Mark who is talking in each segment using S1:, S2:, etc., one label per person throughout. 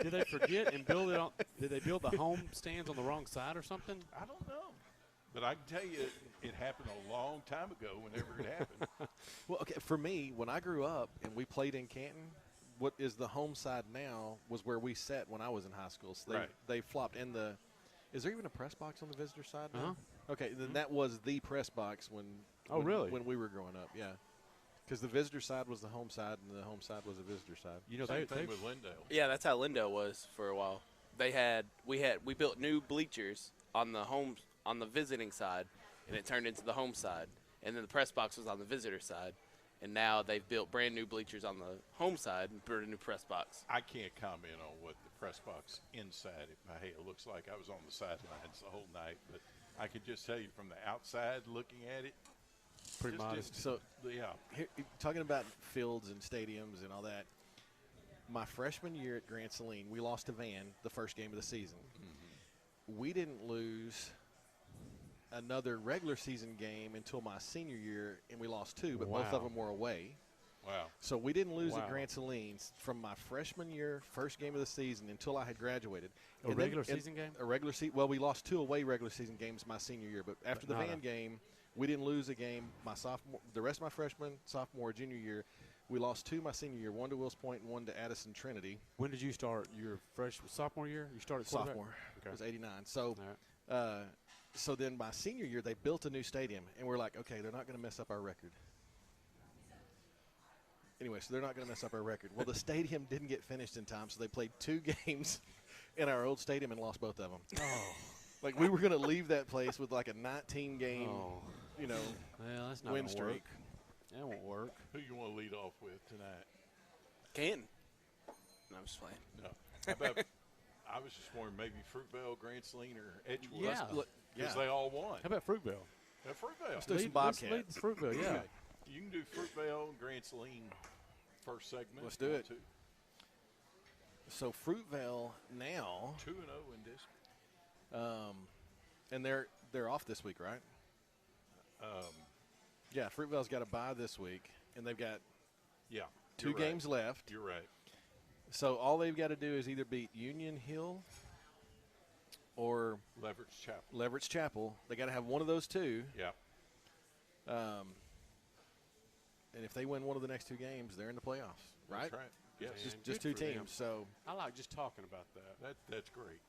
S1: Did they forget and build it on? Did they build the home stands on the wrong side or something?
S2: I don't know. But I can tell you it happened a long time ago whenever it happened.
S3: Well, okay, for me, when I grew up and we played in Canton, what is the home side now was where we sat when I was in high school. So
S2: Right.
S3: they flopped. And is there even a press box on the visitor side now?
S1: Uh-huh.
S3: Okay, then that was the press box when
S1: really?
S3: when we were growing up, yeah. Because the visitor side was the home side and the home side was the visitor side.
S1: You know,
S2: Same thing with Lindale.
S4: Yeah, that's how Lindale was for a while. We built new bleachers on the visiting side, and it turned into the home side. And then the press box was on the visitor side. And now they've built brand new bleachers on the home side and built a new press box.
S2: I can't comment on what the press box inside, hey, it looks like I was on the sidelines the whole night. But I could just tell you from the outside looking at it,
S1: pretty modest.
S3: So,
S2: yeah.
S3: here, talking about fields and stadiums and all that, my freshman year at Grant Saline, we lost to Van the first game of the season. Mm-hmm. We didn't lose another regular season game until my senior year, and we lost two, but both of them were away.
S2: Wow.
S3: So we didn't lose at Grant Saline from my freshman year, first game of the season, until I had graduated.
S1: A regular season game?
S3: A regular season. Well, we lost two away regular season games my senior year, but after the Van game, we didn't lose a game the rest of my freshman, sophomore, junior year. We lost two my senior year, one to Wills Point and one to Addison Trinity.
S1: When did you start your sophomore year? You started
S3: sophomore.
S1: Okay.
S3: It was 89. So, so then my senior year, they built a new stadium, and we're like, okay, they're not going to mess up our record. Anyway, so they're not going to mess up our record. Well, the stadium didn't get finished in time, so they played two games in our old stadium and lost both of them.
S1: Oh.
S3: Like, we were going to leave that place with like a 19-game,
S1: well, that's not
S3: win streak.
S1: That won't work.
S2: Who you want to lead off with tonight?
S4: Canton. No, I'm just playing.
S2: No. How about, I was just wondering maybe Fruitvale, Grant Saline, or Edgewood.
S1: Yeah.
S2: Because they all won.
S1: How about Fruitvale?
S2: Fruitvale.
S3: Let's do some Bobcats.
S1: Let's lead Fruitvale, yeah.
S2: Okay. You can do Fruitvale and Grant Saline first segment.
S3: Let's do it. So Fruitvale now
S2: 2-0 in district.
S3: And they're off this week, right? Yeah, Fruitvale's got a bye this week, and they've got two games left.
S2: You're right.
S3: So all they've got to do is either beat Union Hill or Leverett's Chapel. They got to have one of those two.
S2: Yeah.
S3: And if they win one of the next two games, they're in the playoffs, right?
S2: That's right. Yes.
S3: Just two teams. So
S1: I like just talking about that.
S2: That's great.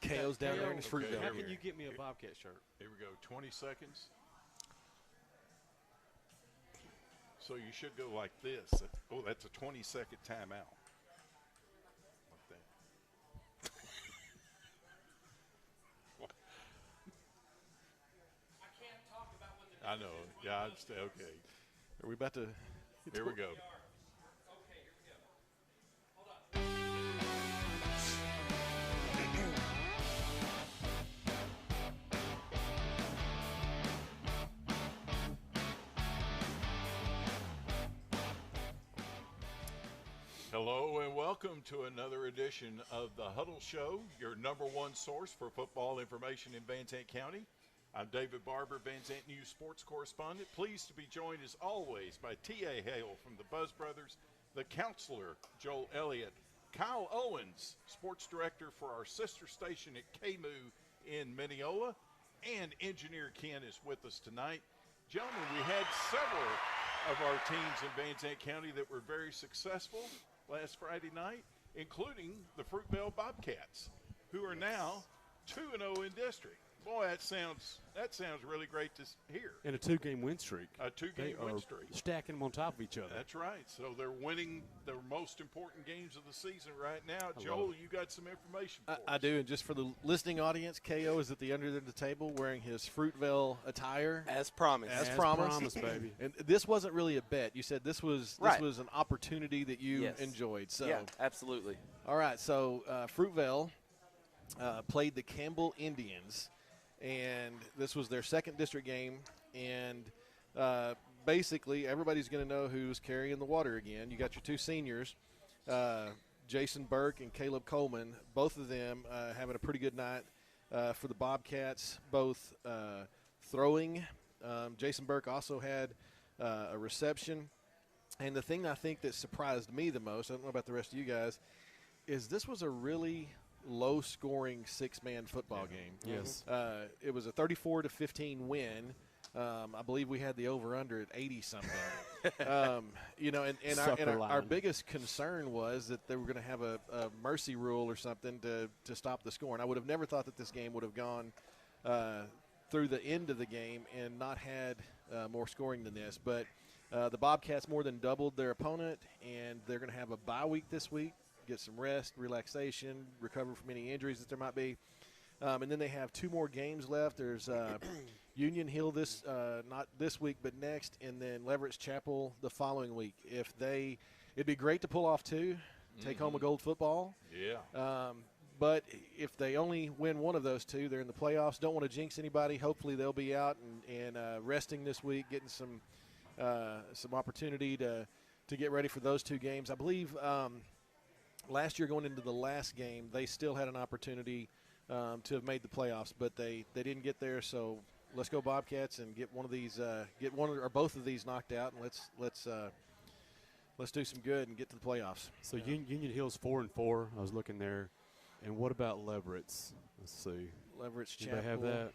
S3: KO's down there in his Fruitvale.
S1: How can you get me a Bobcat shirt?
S2: Here we go. 20 seconds. So you should go like this. Oh, that's a 20-second timeout. Like that.
S4: I can't talk about what the
S2: I know. Yeah, I understand. Okay.
S3: Are we about to?
S2: Here we go.
S4: Okay, here we go. Hold on.
S2: Hello and welcome to another edition of the Huddle Show, your number one source for football information in Vansant County. I'm David Barber, Vansant News sports correspondent. Pleased to be joined as always by T.A. Hale from the Buzz Brothers, the counselor, Joel Elliott, Kyle Owens, sports director for our sister station at KMU in Mineola, and engineer Ken is with us tonight. Gentlemen, we had several of our teams in Vansant County that were very successful last Friday night, including the Fruitvale Bobcats, who are now 2-0 in district. Boy, that sounds really great to hear.
S1: And a two-game win streak.
S2: A two-game win streak.
S1: Stacking them on top of each other.
S2: That's right. So they're winning the most important games of the season right now. Joel, you got some information for us.
S3: I do, and just for the listening audience, KO is at the under the table wearing his Fruitvale attire.
S4: As promised.
S3: As promised,
S1: baby.
S3: And this wasn't really a bet. You said this was an opportunity that you enjoyed. So
S4: yeah, absolutely.
S3: All right, so Fruitvale played the Campbell Indians, and this was their second district game, and basically everybody's going to know who's carrying the water again. You got your two seniors, Jason Burke and Caleb Coleman, both of them having a pretty good night for the Bobcats, both throwing. Jason Burke also had a reception. And the thing I think that surprised me the most, I don't know about the rest of you guys, is this was a really low-scoring six-man football game.
S1: Yes.
S3: It was a 34-15 win. I believe we had the over/under at 80-something. You know, and our biggest concern was that they were going to have a mercy rule or something to stop the scoring. I would have never thought that this game would have gone through the end of the game and not had more scoring than this. But the Bobcats more than doubled their opponent, and they're going to have a bye week this week, get some rest, relaxation, recover from any injuries that there might be. And then they have 2 more games left. There's Union Hill not this week, but next, and then Leverett's Chapel the following week. It'd be great to pull off 2, take home a gold football.
S2: Yeah.
S3: But if they only win one of those 2, they're in the playoffs. Don't want to jinx anybody. Hopefully they'll be out and resting this week, getting some opportunity to get ready for those 2 games. I believe last year going into the last game, they still had an opportunity to have made the playoffs, but they didn't get there. So let's go Bobcats and get one of these, get one or both of these knocked out, and let's do some good and get to the playoffs.
S1: So Union Hill's 4-4. I was looking there. And what about Leverett's? Let's see.
S3: Leverett's
S1: Do
S3: Chapel
S1: they have that?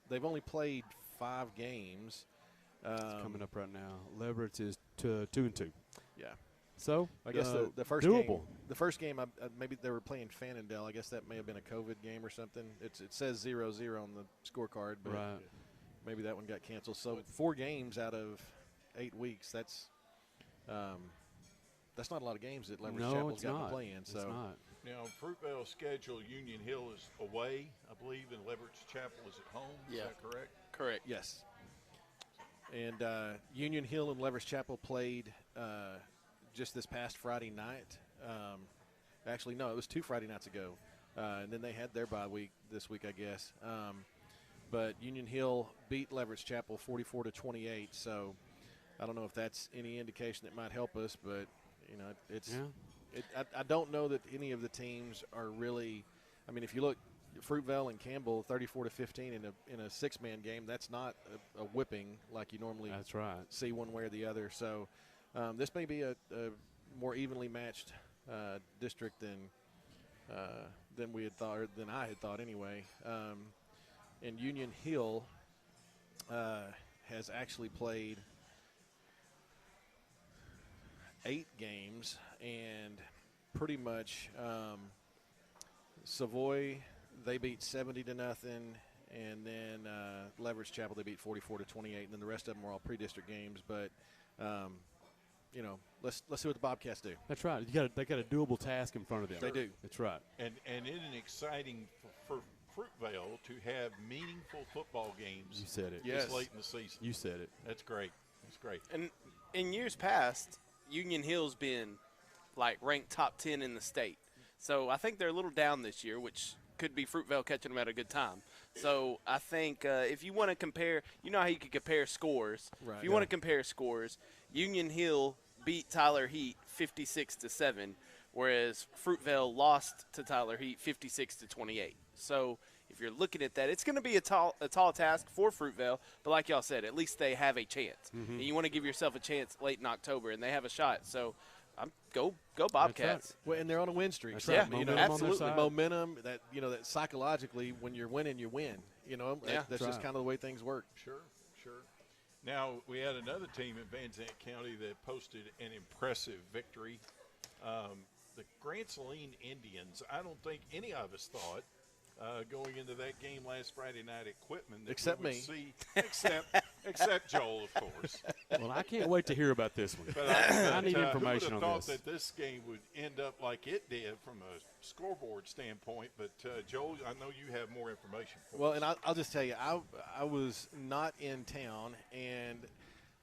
S3: They've only played 5 games.
S1: It's coming up right now. Leverett's is 2-2.
S3: Yeah.
S1: So
S3: I guess the first
S1: doable.
S3: game. The first game, maybe they were playing Fannondale. I guess that may have been a COVID game or something. It says 0-0 on the scorecard, but maybe that one got canceled. So 4 games out of 8 weeks. That's not a lot of games that Leverett's Chapel's got to play in. So
S1: it's not.
S2: Now, Fruitvale's schedule, Union Hill is away, I believe, and Leverett's Chapel is at home.
S4: Yeah.
S2: Is that correct?
S4: Correct.
S3: yes. And Union Hill and Leverett's Chapel played just this past Friday night. Actually, no, it was 2 Friday nights ago. And then they had their bye week this week, I guess. But Union Hill beat Leverett's Chapel 44-28. So I don't know if that's any indication that might help us, but you know, it's.
S1: Yeah.
S3: I don't know that any of the teams are really. I mean, if you look, Fruitvale and Campbell 34-15 in a 6-man game, that's not a whipping like you normally.
S1: That's right.
S3: See one way or the other. So this may be a more evenly matched district than we had thought, or than I had thought anyway. And Union Hill has actually played 8 games, and pretty much Savoy, they beat 70-0, and then Leverett's Chapel, they beat 44-28, and then the rest of them were all pre-district games. But you know, let's see what the Bobcats do.
S1: That's right. They got a doable task in front of them.
S3: They do.
S1: That's right.
S2: And isn't it exciting for Fruitvale to have meaningful football games
S1: You said it.
S3: Yes.
S2: this late in the season?
S1: You said it.
S2: That's great. That's great.
S4: And in years past, Union Hill's been like ranked top 10 in the state. So I think they're a little down this year, which could be Fruitvale catching them at a good time. So I think if you want to compare, you know how you could compare scores.
S3: Right.
S4: If you want to compare scores, Union Hill beat Tyler Heat 56-7, whereas Fruitvale lost to Tyler Heat 56-28. So if you're looking at that, it's going to be a tall task for Fruitvale. But like y'all said, at least they have a chance. And you want to give yourself a chance late in October, and they have a shot. So go Bobcats.
S3: Well, and they're on a win streak.
S1: That's
S3: So,
S4: right.
S3: you know,
S1: Momentum on their
S4: absolutely.
S1: side.
S3: momentum that, you know, that psychologically when you're winning, you win. You know,
S4: Yeah.
S3: that's just kind of the way things work.
S2: Sure. Now, we had another team in Vansant County that posted an impressive victory. The Grant Saline Indians, I don't think any of us thought going into that game last Friday night at Quitman that
S3: Except
S2: we would
S3: me.
S2: see, except Joel, of course.
S1: Well, I can't wait to hear about this one.
S2: But
S1: I need
S2: who
S1: information
S2: would
S1: on
S2: have
S1: this.
S2: thought that this game would end up like it did from a scoreboard standpoint? But Joel, I know you have more information for
S3: Well,
S2: us.
S3: and I'll just tell you, I was not in town, and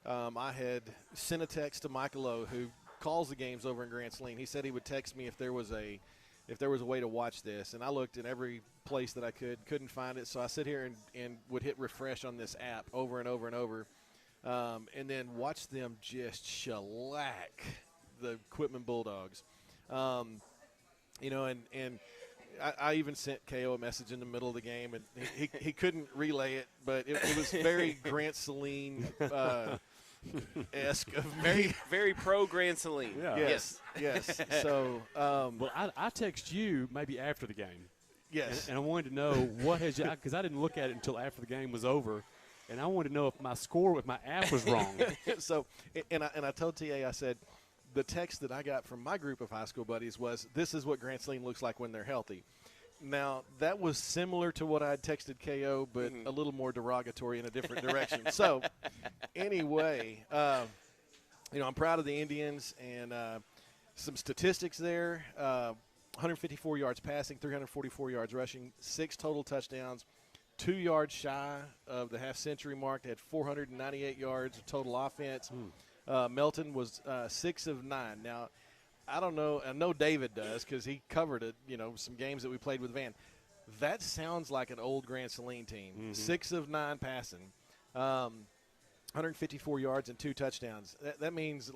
S3: I had sent a text to Michael Lowe, who calls the games over in Grant Saline. He said he would text me if there was a way to watch this, and I looked in every place that I couldn't find it. So I sit here and would hit refresh on this app over and over and over, and then watch them just shellac the Quitman Bulldogs. You know, and I even sent KO a message in the middle of the game, and he couldn't relay it, but it was very Grant Saline esque of
S4: Very,
S3: me.
S4: very pro Grand Saline.
S1: Yeah.
S3: Yes. So,
S1: Well, I text you maybe after the game.
S3: yes.
S1: And I wanted to know what has you, because I didn't look at it until after the game was over, and I wanted to know if my score with my app was wrong.
S3: So, and I told TA, I said, the text that I got from my group of high school buddies was, this is what Grand Saline looks like when they're healthy. Now, that was similar to what I had texted KO, but a little more derogatory in a different direction. So, anyway, I'm proud of the Indians, and some statistics there. 154 yards passing, 344 yards rushing, 6 total touchdowns, 2 yards shy of the half-century mark. They had 498 yards of total offense. Melton was 6 of 9. Now, I don't know. I know David does because he covered it, some games that we played with Van. That sounds like an old Grand Saline team. 6 of 9 passing, 154 yards and 2 touchdowns. That means,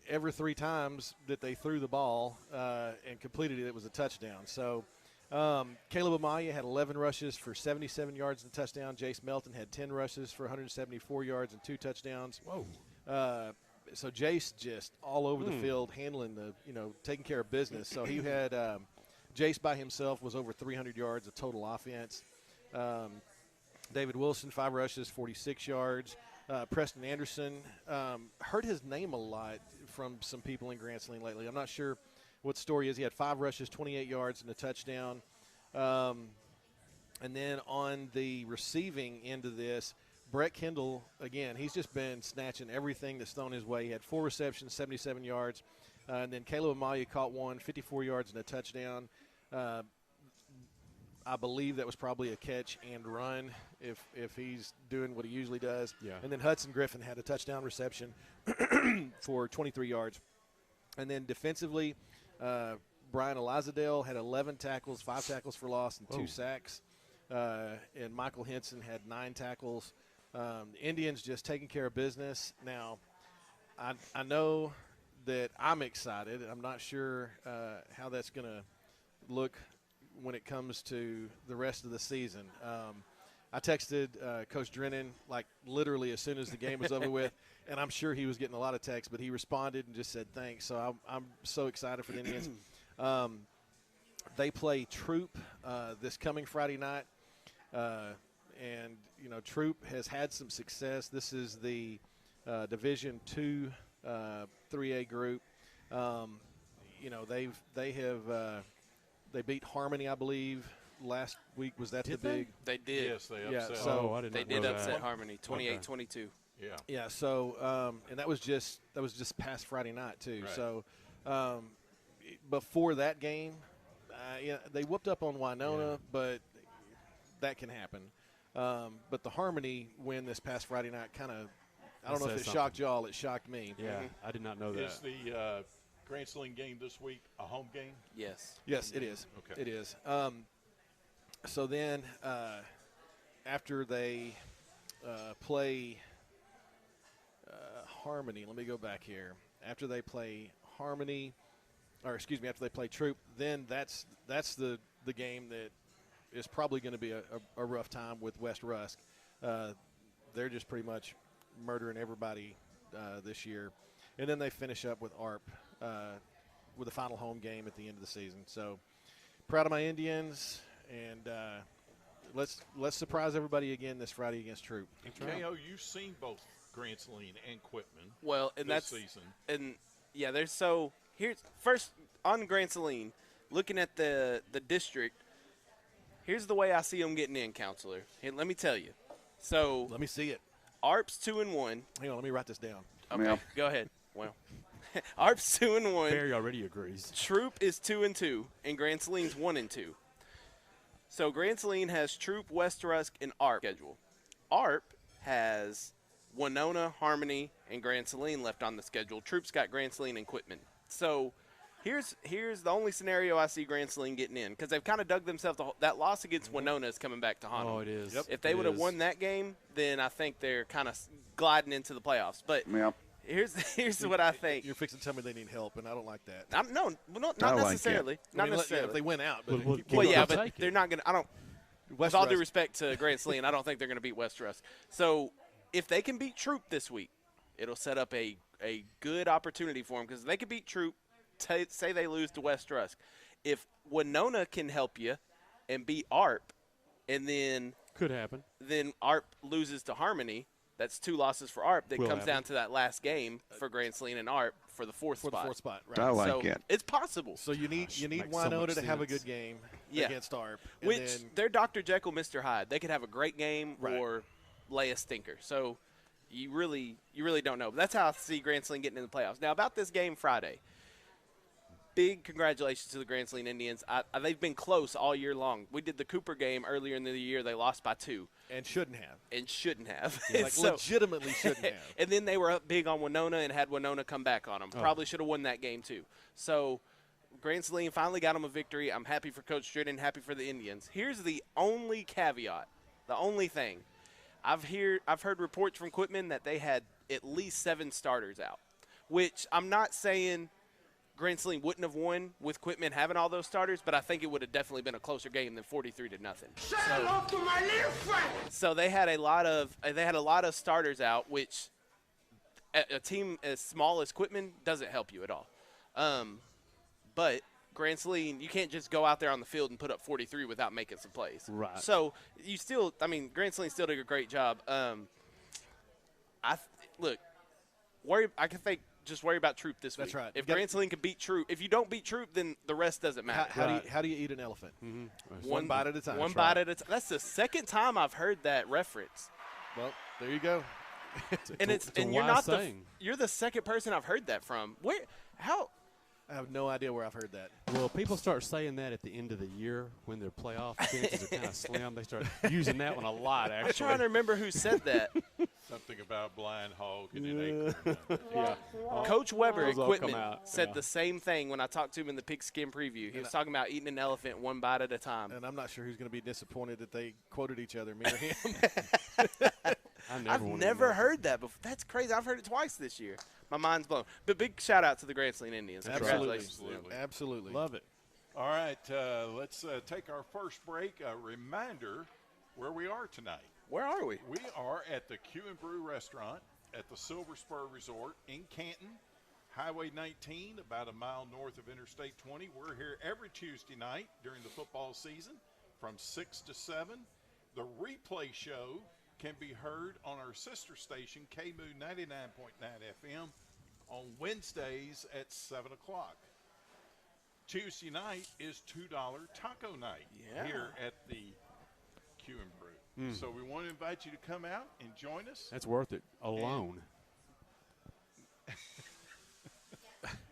S3: every 3 times that they threw the ball and completed it was a touchdown. So Caleb Amaya had 11 rushes for 77 yards and a touchdown. Jace Melton had 10 rushes for 174 yards and 2 touchdowns.
S1: Whoa.
S3: So Jace just all over the field handling taking care of business. So he had Jace by himself was over 300 yards of total offense. David Wilson, 5 rushes, 46 yards. Preston Anderson, heard his name a lot from some people in Grand Saline lately. I'm not sure what the story is. He had 5 rushes, 28 yards, and a touchdown. And then on the receiving end of this, Brett Kendall, again, he's just been snatching everything that's thrown his way. He had 4 receptions, 77 yards. And then Caleb Amaya caught 1, 54 yards, and a touchdown. I believe that was probably a catch and run if he's doing what he usually does.
S1: Yeah.
S3: And then Hudson Griffin had a touchdown reception for 23 yards. And then defensively, Brian Elizadale had 11 tackles, 5 tackles for loss, and 2 sacks. And Michael Henson had 9 tackles. The Indians just taking care of business. Now, I know that I'm excited. I'm not sure how that's going to look when it comes to the rest of the season. I texted Coach Drennan, literally as soon as the game was over with, and I'm sure he was getting a lot of texts, but he responded and just said thanks. So I'm so excited for the Indians. They play Troop this coming Friday night, and Troop has had some success. This is the Division II 3A group. They beat Harmony, I believe, last week. Was that the big?
S4: They did.
S2: Yes, they upset.
S3: Yeah, so
S1: I did
S4: They
S1: not
S4: did
S1: know
S4: upset
S1: that.
S4: Harmony, 28-22.
S2: Yeah.
S3: Yeah. So and that was just past Friday night too.
S2: Right.
S3: So before that game, they whooped up on Winona, but that can happen. But the Harmony win this past Friday night kind of, I don't know if it shocked y'all. It shocked me.
S1: Yeah, I did not know that.
S2: Is the Grand Saline game this week a home game?
S4: Yes.
S3: Yes, it is.
S2: Okay.
S3: It is. So then after they play Harmony, let me go back here. After they play Harmony, after they play Troop, then that's the game that is probably going to be a rough time with West Rusk. They're just pretty much murdering everybody this year. And then they finish up with ARP with a final home game at the end of the season. So proud of my Indians, and let's surprise everybody again this Friday against Troop.
S2: And KO, you've seen both Grand Saline and Quitman
S4: Well, and
S2: this
S4: that's
S2: season.
S4: and yeah, here's first on Grand Saline, looking at the district. Here's the way I see them getting in, counselor. Hey, let me tell you. So
S3: Let me see it.
S4: ARP's 2-1.
S3: Hang on, let me write this down.
S4: Okay,
S5: Yeah.
S4: go ahead. Well, ARP's 2-1.
S1: Barry already agrees.
S4: Troop is 2-2, and Grand Saline's 1-2. So Grand Saline has Troop, West Rusk, and ARP schedule. ARP has Winona, Harmony, and Grand Saline left on the schedule. Troop's got Grand Saline and Quitman. So here's the only scenario I see Grand Saline getting in, because they've kind of dug themselves. That loss against Winona is coming back to haunt them.
S1: Oh, it is.
S3: Yep.
S4: If they would have won that game, then I think they're kind of gliding into the playoffs. But
S5: Yeah.
S4: here's what I think.
S3: You're fixing to tell me they need help, and I don't like that.
S4: Not
S5: I like
S4: necessarily.
S3: I
S4: Not
S3: mean,
S4: necessarily.
S3: if they win out, but
S1: Well,
S4: yeah,
S1: I'll
S4: but
S1: take it.
S4: they're not going to – I don't – with all due respect to Grand Saline, I don't think they're going to beat West Rusk. So if they can beat Troop this week, it'll set up a good opportunity for them because they can beat Troop, say they lose to West Rusk. If Winona can help you and beat ARP, and then
S1: Could happen.
S4: Then ARP loses to Harmony. That's 2 losses for ARP. That
S1: Will
S4: comes
S1: happen.
S4: down to that last game for Grand Saline and ARP for the fourth
S3: For
S4: spot.
S3: the 4th spot, right.
S5: I like
S4: so
S5: it.
S4: it's possible.
S3: So you need
S1: makes so
S3: Winona
S1: much
S3: to have a
S1: sense.
S3: good game
S4: Yeah.
S3: against ARP. And
S4: Which
S3: then,
S4: they're Dr. Jekyll, Mr. Hyde. They could have a great game
S3: Right.
S4: or lay a stinker. So you really don't know. But that's how I see Grand Saline getting in the playoffs. Now about this game Friday. Big congratulations to the Grand Saline Indians. They've been close all year long. We did the Cooper game earlier in the year. They lost by 2.
S3: and shouldn't have.
S4: And shouldn't have.
S3: Like
S4: So-
S3: legitimately shouldn't have.
S4: and then they were up big on Winona and had Winona come back on them. Probably should have won that game too. So Grand Saline finally got them a victory. I'm happy for Coach Stridden, happy for the Indians. Here's the only caveat, the only thing. I've heard reports from Quitman that they had at least 7 starters out, which I'm not saying Grand Saline wouldn't have won with Quitman having all those starters, but I think it would have definitely been a closer game than 43-0. So they had a lot of starters out, which a team as small as Quitman doesn't help you at all. But Grand Saline, you can't just go out there on the field and put up 43 without making some plays.
S1: Right.
S4: So Grand Saline still did a great job. Just worry about Troop this week.
S3: That's right.
S4: If
S3: You gotta-
S4: Grand Saline can beat Troop, if you don't beat Troop, then the rest doesn't matter.
S3: How do you eat an elephant?
S1: Mm-hmm.
S3: One bite at a time.
S4: One bite at a time. That's the second time I've heard that reference.
S3: Well, there you go.
S4: And
S1: It's a
S4: you're
S1: wise
S4: not
S1: saying.
S4: you're the second person I've heard that from. How?
S3: I have no idea where I've heard that.
S1: Well, people start saying that at the end of the year when their playoff chances are kind of slim. They start using that one a lot,
S4: I'm
S1: actually.
S4: trying to remember who said that.
S2: Something about blind hog and an acorn.
S1: Yeah.
S4: Coach Weber at
S1: Those all come
S4: Quitman
S1: out,
S4: said
S1: yeah.
S4: the same thing when I talked to him in the pigskin preview. He was talking about eating an elephant one bite at a time.
S3: And I'm not sure who's going to be disappointed that they quoted each other, me or him.
S4: I've never heard that before. That's crazy. I've heard it twice this year. My mind's blown. But big shout out to the Grand Saline Indians. Congratulations.
S2: Absolutely.
S3: Absolutely.
S1: Love it.
S2: All right, let's take our first break. A reminder where we are tonight.
S4: Where are we?
S2: We are at the Q and Brew Restaurant at the Silver Spur Resort in Canton, Highway 19, about a mile north of Interstate 20. We're here every Tuesday night during the football season from 6 to 7. The replay show can be heard on our sister station, KMU 99.9 FM, on Wednesdays at 7 o'clock. Tuesday night is $2 taco night here at the Q and Brew. So we want to invite you to come out and join us.
S1: That's worth it alone.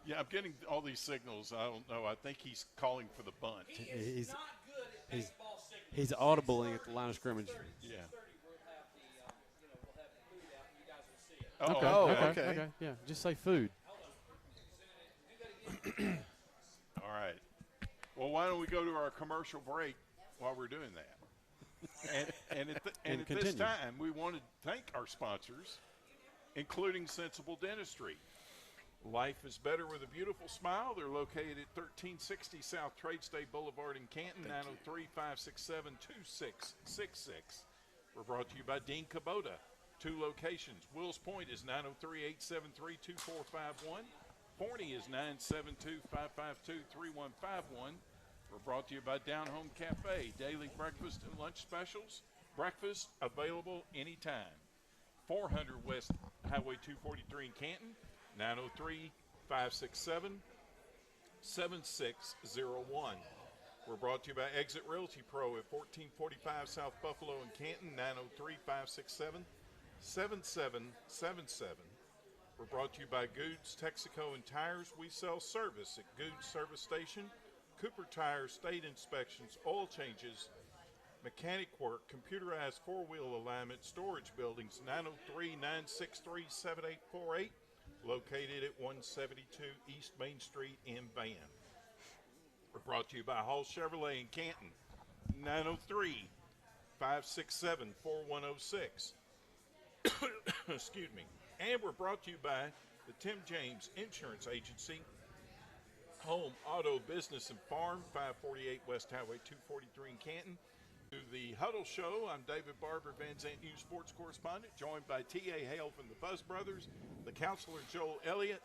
S2: Yeah, I'm getting all these signals. I don't know. I think he's calling for the bunt.
S1: He's audibling at the line of scrimmage.
S2: Yeah.
S1: Okay.
S3: okay.
S1: Yeah. Just say food.
S2: All right. Well, why don't we go to our commercial break while we're doing that? And at this
S1: continue.
S2: time, we want to thank our sponsors, including Sensible Dentistry. Life is better with a beautiful smile. They're located at 1360 South Trade State Boulevard in Canton, 903-567-2666. We're brought to you by Dean Kubota. 2 locations. Wills Point is 903-873-2451. Forney is 972-552-3151. We're brought to you by Down Home Cafe. Daily breakfast and lunch specials. Breakfast available anytime. 400 West Highway 243 in Canton. 903-567-7601. We're brought to you by Exit Realty Pro at 1445 South Buffalo in Canton. 903-567-7777. We're brought to you by Goods, Texaco, and Tires. We sell service at Goods Service Station, Cooper Tires, state inspections, oil changes, mechanic work, computerized four-wheel alignment, storage buildings, 903-963-7848, located at 172 East Main Street in Van. We're brought to you by Hall Chevrolet in Canton, 903-567-4106. Excuse me. And we're brought to you by the Tim James Insurance Agency, Home, Auto, Business, and Farm, 548 West Highway 243 in Canton. The Huddle Show. I'm David Barber, Vansant News sports correspondent, joined by T.A. Hale from the Buzz Brothers, the counselor Joel Elliott.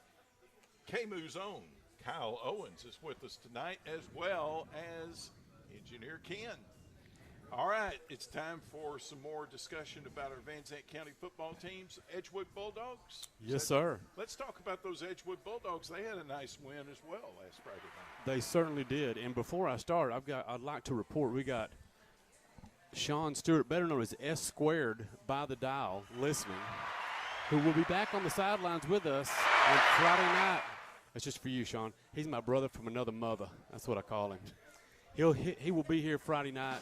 S2: KMU's own Kyle Owens is with us tonight, as well as Engineer Ken. All right, it's time for some more discussion about our Vansant County football teams. Edgewood Bulldogs?
S1: Yes, sir.
S2: Let's talk about those Edgewood Bulldogs. They had a nice win as well last Friday night.
S1: They certainly did. And before I start, I'd like to report we got Sean Stewart, better known as S Squared, by the dial, listening, who will be back on the sidelines with us on Friday night. That's just for you, Sean. He's my brother from another mother. That's what I call him. He will be here Friday night.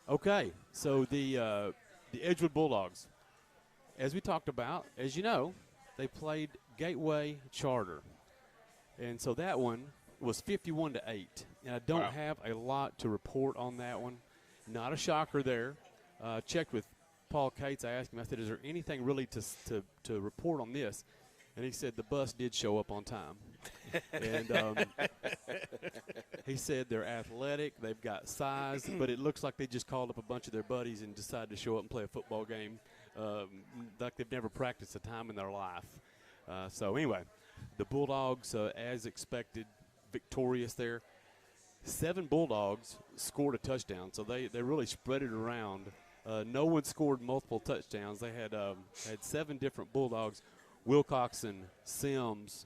S1: Okay, so the Edgewood Bulldogs, as we talked about, as you know, they played Gateway Charter, and so that one was 51-8. And I don't have a lot to report on that one. Not a shocker there. Checked with Paul Cates. I asked him. I said, "Is there anything really to report on this?" And he said the bus did show up on time. And he said they're athletic, they've got size, but it looks like they just called up a bunch of their buddies and decided to show up and play a football game like they've never practiced a time in their life. So anyway, the Bulldogs, as expected, victorious there. 7 Bulldogs scored a touchdown, so they really spread it around. No one scored multiple touchdowns. They had 7 different Bulldogs. Wilcoxon, Sims,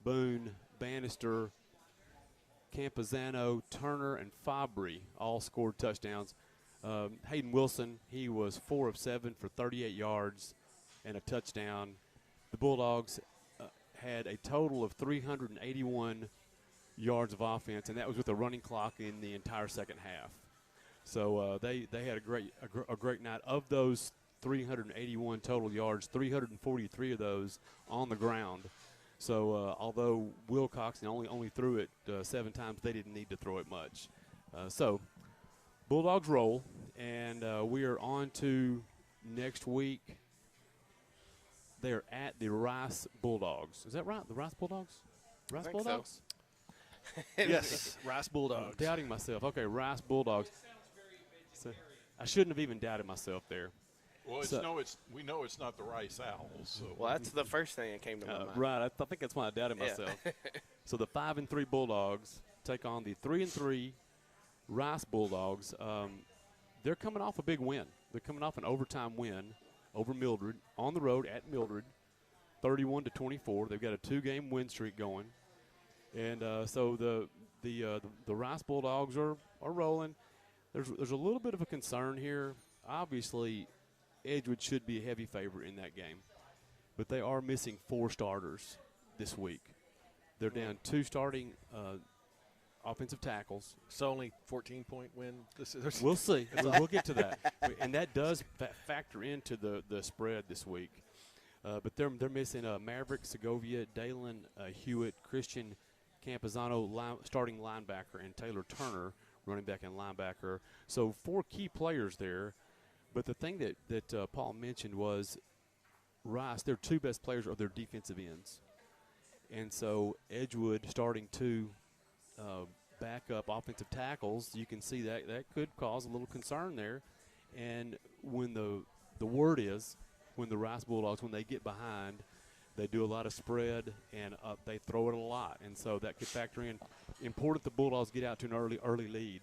S1: Boone, Bannister, Campazano, Turner, and Fabry all scored touchdowns. Hayden Wilson, he was 4 of 7 for 38 yards and a touchdown. The Bulldogs had a total of 381 yards of offense, and that was with a running clock in the entire second half. So they had a great night. Of those 381 total yards, 343 of those on the ground. So although Wilcoxon only threw it 7 times, they didn't need to throw it much. So Bulldogs roll, and we are on to next week. They're at the Rice Bulldogs. Is that right? The Rice Bulldogs? Rice Bulldogs?
S4: So.
S3: Yes, Rice Bulldogs.
S1: I'm doubting myself. Okay, Rice Bulldogs. So I shouldn't have even doubted myself there.
S2: Well, we know it's not the Rice Owls. So.
S4: Well, that's the first thing that came to my mind.
S1: Right. I think that's why I doubted myself. So the 5-3 Bulldogs take on the 3-3 Rice Bulldogs. They're coming off a big win. They're coming off an overtime win over Mildred on the road at Mildred, 31-24. They've got a 2-game win streak going, and so the Rice Bulldogs are rolling. There's a little bit of a concern here. Obviously, Edgewood should be a heavy favorite in that game, but they are missing 4 starters this week. They're down 2 starting offensive tackles.
S3: So only 14-point win.
S1: We'll see. We'll get to that, and that does factor into the spread this week. But they're missing Maverick, Segovia, Dalen, Hewitt, Christian Campazano, starting linebacker, and Taylor Turner, running back and linebacker. So 4 key players there. But the thing that Paul mentioned was Rice, their 2 best players are their defensive ends. And so Edgewood starting 2 backup offensive tackles, you can see that could cause a little concern there. And when the word is, when the Rice Bulldogs, when they get behind, they do a lot of spread and they throw it a lot. And so that could factor in. Important the Bulldogs get out to an early lead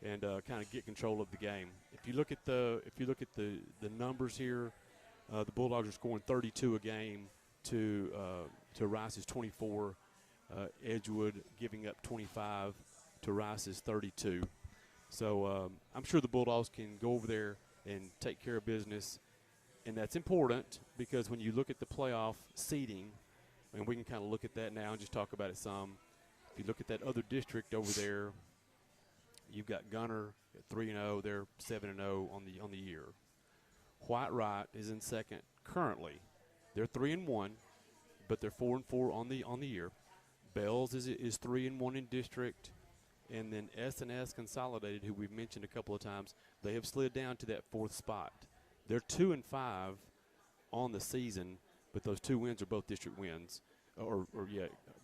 S1: and kind of get control of the game. If you look at the numbers here, the Bulldogs are scoring 32 a game to Rice's 24. Edgewood giving up 25 to Rice's 32. So I'm sure the Bulldogs can go over there and take care of business, and that's important because when you look at the playoff seeding, and we can kind of look at that now and just talk about it some. If you look at that other district over there, you've got Gunner at 3-0. They're 7-0 on the year. White Wright is in second currently. They're 3-1, but they're 4-4 on the year. Bells is 3-1 in district, and then S&S Consolidated, who we've mentioned a couple of times, they have slid down to that 4th spot. They're 2-5 on the season, but those 2 wins are both district wins, or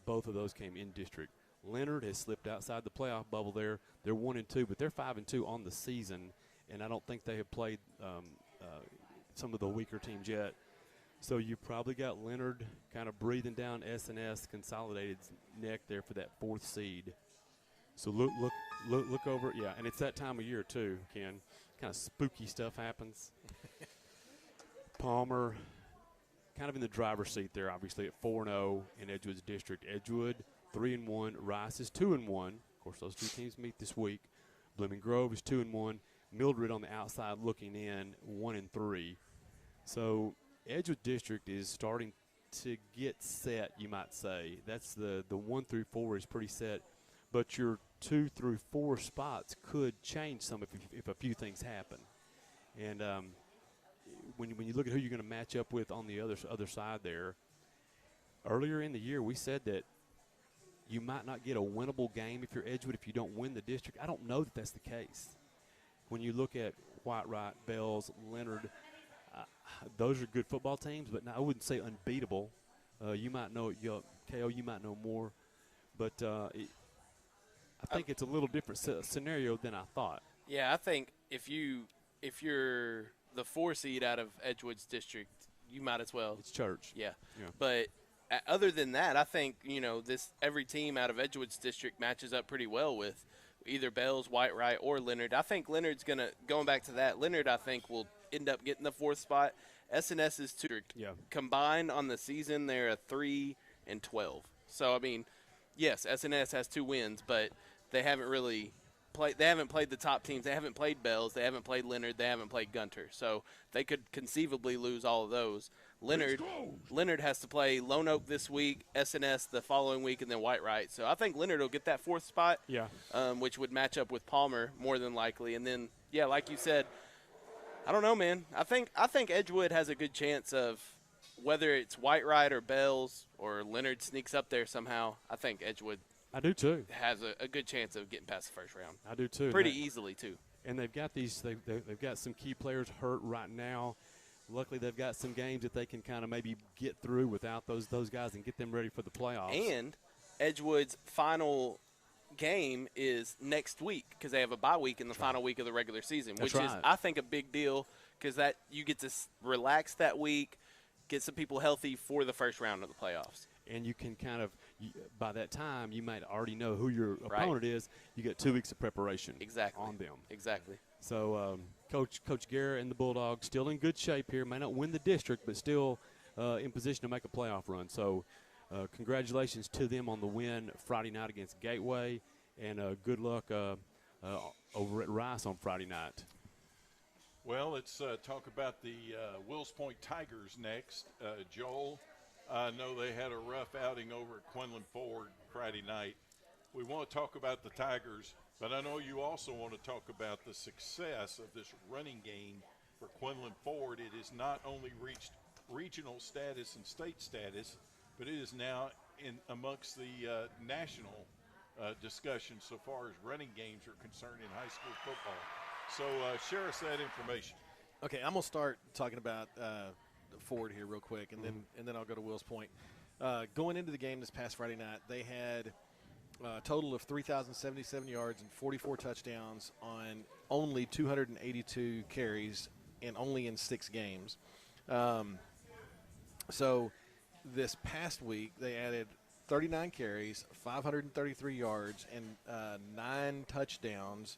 S1: both of those came in district Leonard has slipped outside the playoff bubble there. They're 1-2, but they're 5-2 on the season, and I don't think they have played some of the weaker teams yet. So you probably got Leonard kind of breathing down S&S Consolidated's neck there for that 4th seed. So look over, yeah, and it's that time of year too, Ken. Kind of spooky stuff happens. Palmer, kind of in the driver's seat there, obviously at 4-0 in Edgewood's district. Edgewood 3-1, Rice is 2-1. Of course, those two teams meet this week. Blooming Grove is 2-1. Mildred on the outside looking in 1-3. So Edgewood district is starting to get set, you might say. That's the 1 through 4 is pretty set, but your 2 through 4 spots could change some if a few things happen. And when you look at who you're going to match up with on the other side there, earlier in the year we said that you might not get a winnable game if you're Edgewood if you don't win the district. I don't know that that's the case. When you look at Whitewright, Bells, Leonard, those are good football teams, but I wouldn't say unbeatable. You might know, KO, you might know more, but I think it's a little different scenario than I thought.
S4: Yeah, I think if you're the 4 seed out of Edgewood's district, you might as well.
S1: It's church.
S4: Yeah. But other than that, I think every team out of Edgewood's district matches up pretty well with either Bells, Whitewright, or Leonard. I think Leonard's going back to that. Leonard, I think, will end up getting the 4th spot. S&S is 2.
S1: Yeah.
S4: Combined on the season, they're a 3-12. So I mean, yes, S&S has 2 wins, but they haven't really played. They haven't played the top teams. They haven't played Bells. They haven't played Leonard. They haven't played Gunter. So they could conceivably lose all of those. Leonard has to play Lone Oak this week, S&S the following week, and then Whitewright. So I think Leonard will get that 4th spot.
S1: Yeah.
S4: Which would match up with Palmer more than likely. And then, yeah, like you said, I don't know, man. I think Edgewood has a good chance of, whether it's Whitewright or Bells or Leonard sneaks up there somehow. I think Edgewood.
S1: I do too.
S4: Has a good chance of getting past the 1st round.
S1: I do too.
S4: Pretty easily too.
S1: And they've got they've got some key players hurt right now. Luckily, they've got some games that they can kind of maybe get through without those guys and get them ready for the playoffs.
S4: And Edgewood's final game is next week because they have a bye week in the final week of the regular season, which is, I think, a big deal because that you get to relax that week, get some people healthy for the 1st round of the playoffs.
S1: And you can kind of, by that time, you might already know who your opponent is. You get 2 weeks of preparation on them.
S4: Exactly.
S1: So Coach Guerra and the Bulldogs still in good shape here. May not win the district, but still in position to make a playoff run. So congratulations to them on the win Friday night against Gateway, and good luck over at Rice on Friday night.
S2: Well, let's talk about the Wills Point Tigers next. Joel, I know they had a rough outing over at Quinlan Ford Friday night. We want to talk about the Tigers, but I know you also want to talk about the success of this running game for Quinlan Ford. It has not only reached regional status and state status, but it is now amongst the national discussion so far as running games are concerned in high school football. So share us that information.
S3: Okay, I'm gonna start talking about Ford here real quick, and then I'll go to Wills Point. Going into the game this past Friday night, they had a total of 3,077 yards and 44 touchdowns on only 282 carries, and only in 6 games. So this past week they added 39 carries, 533 yards, and 9 touchdowns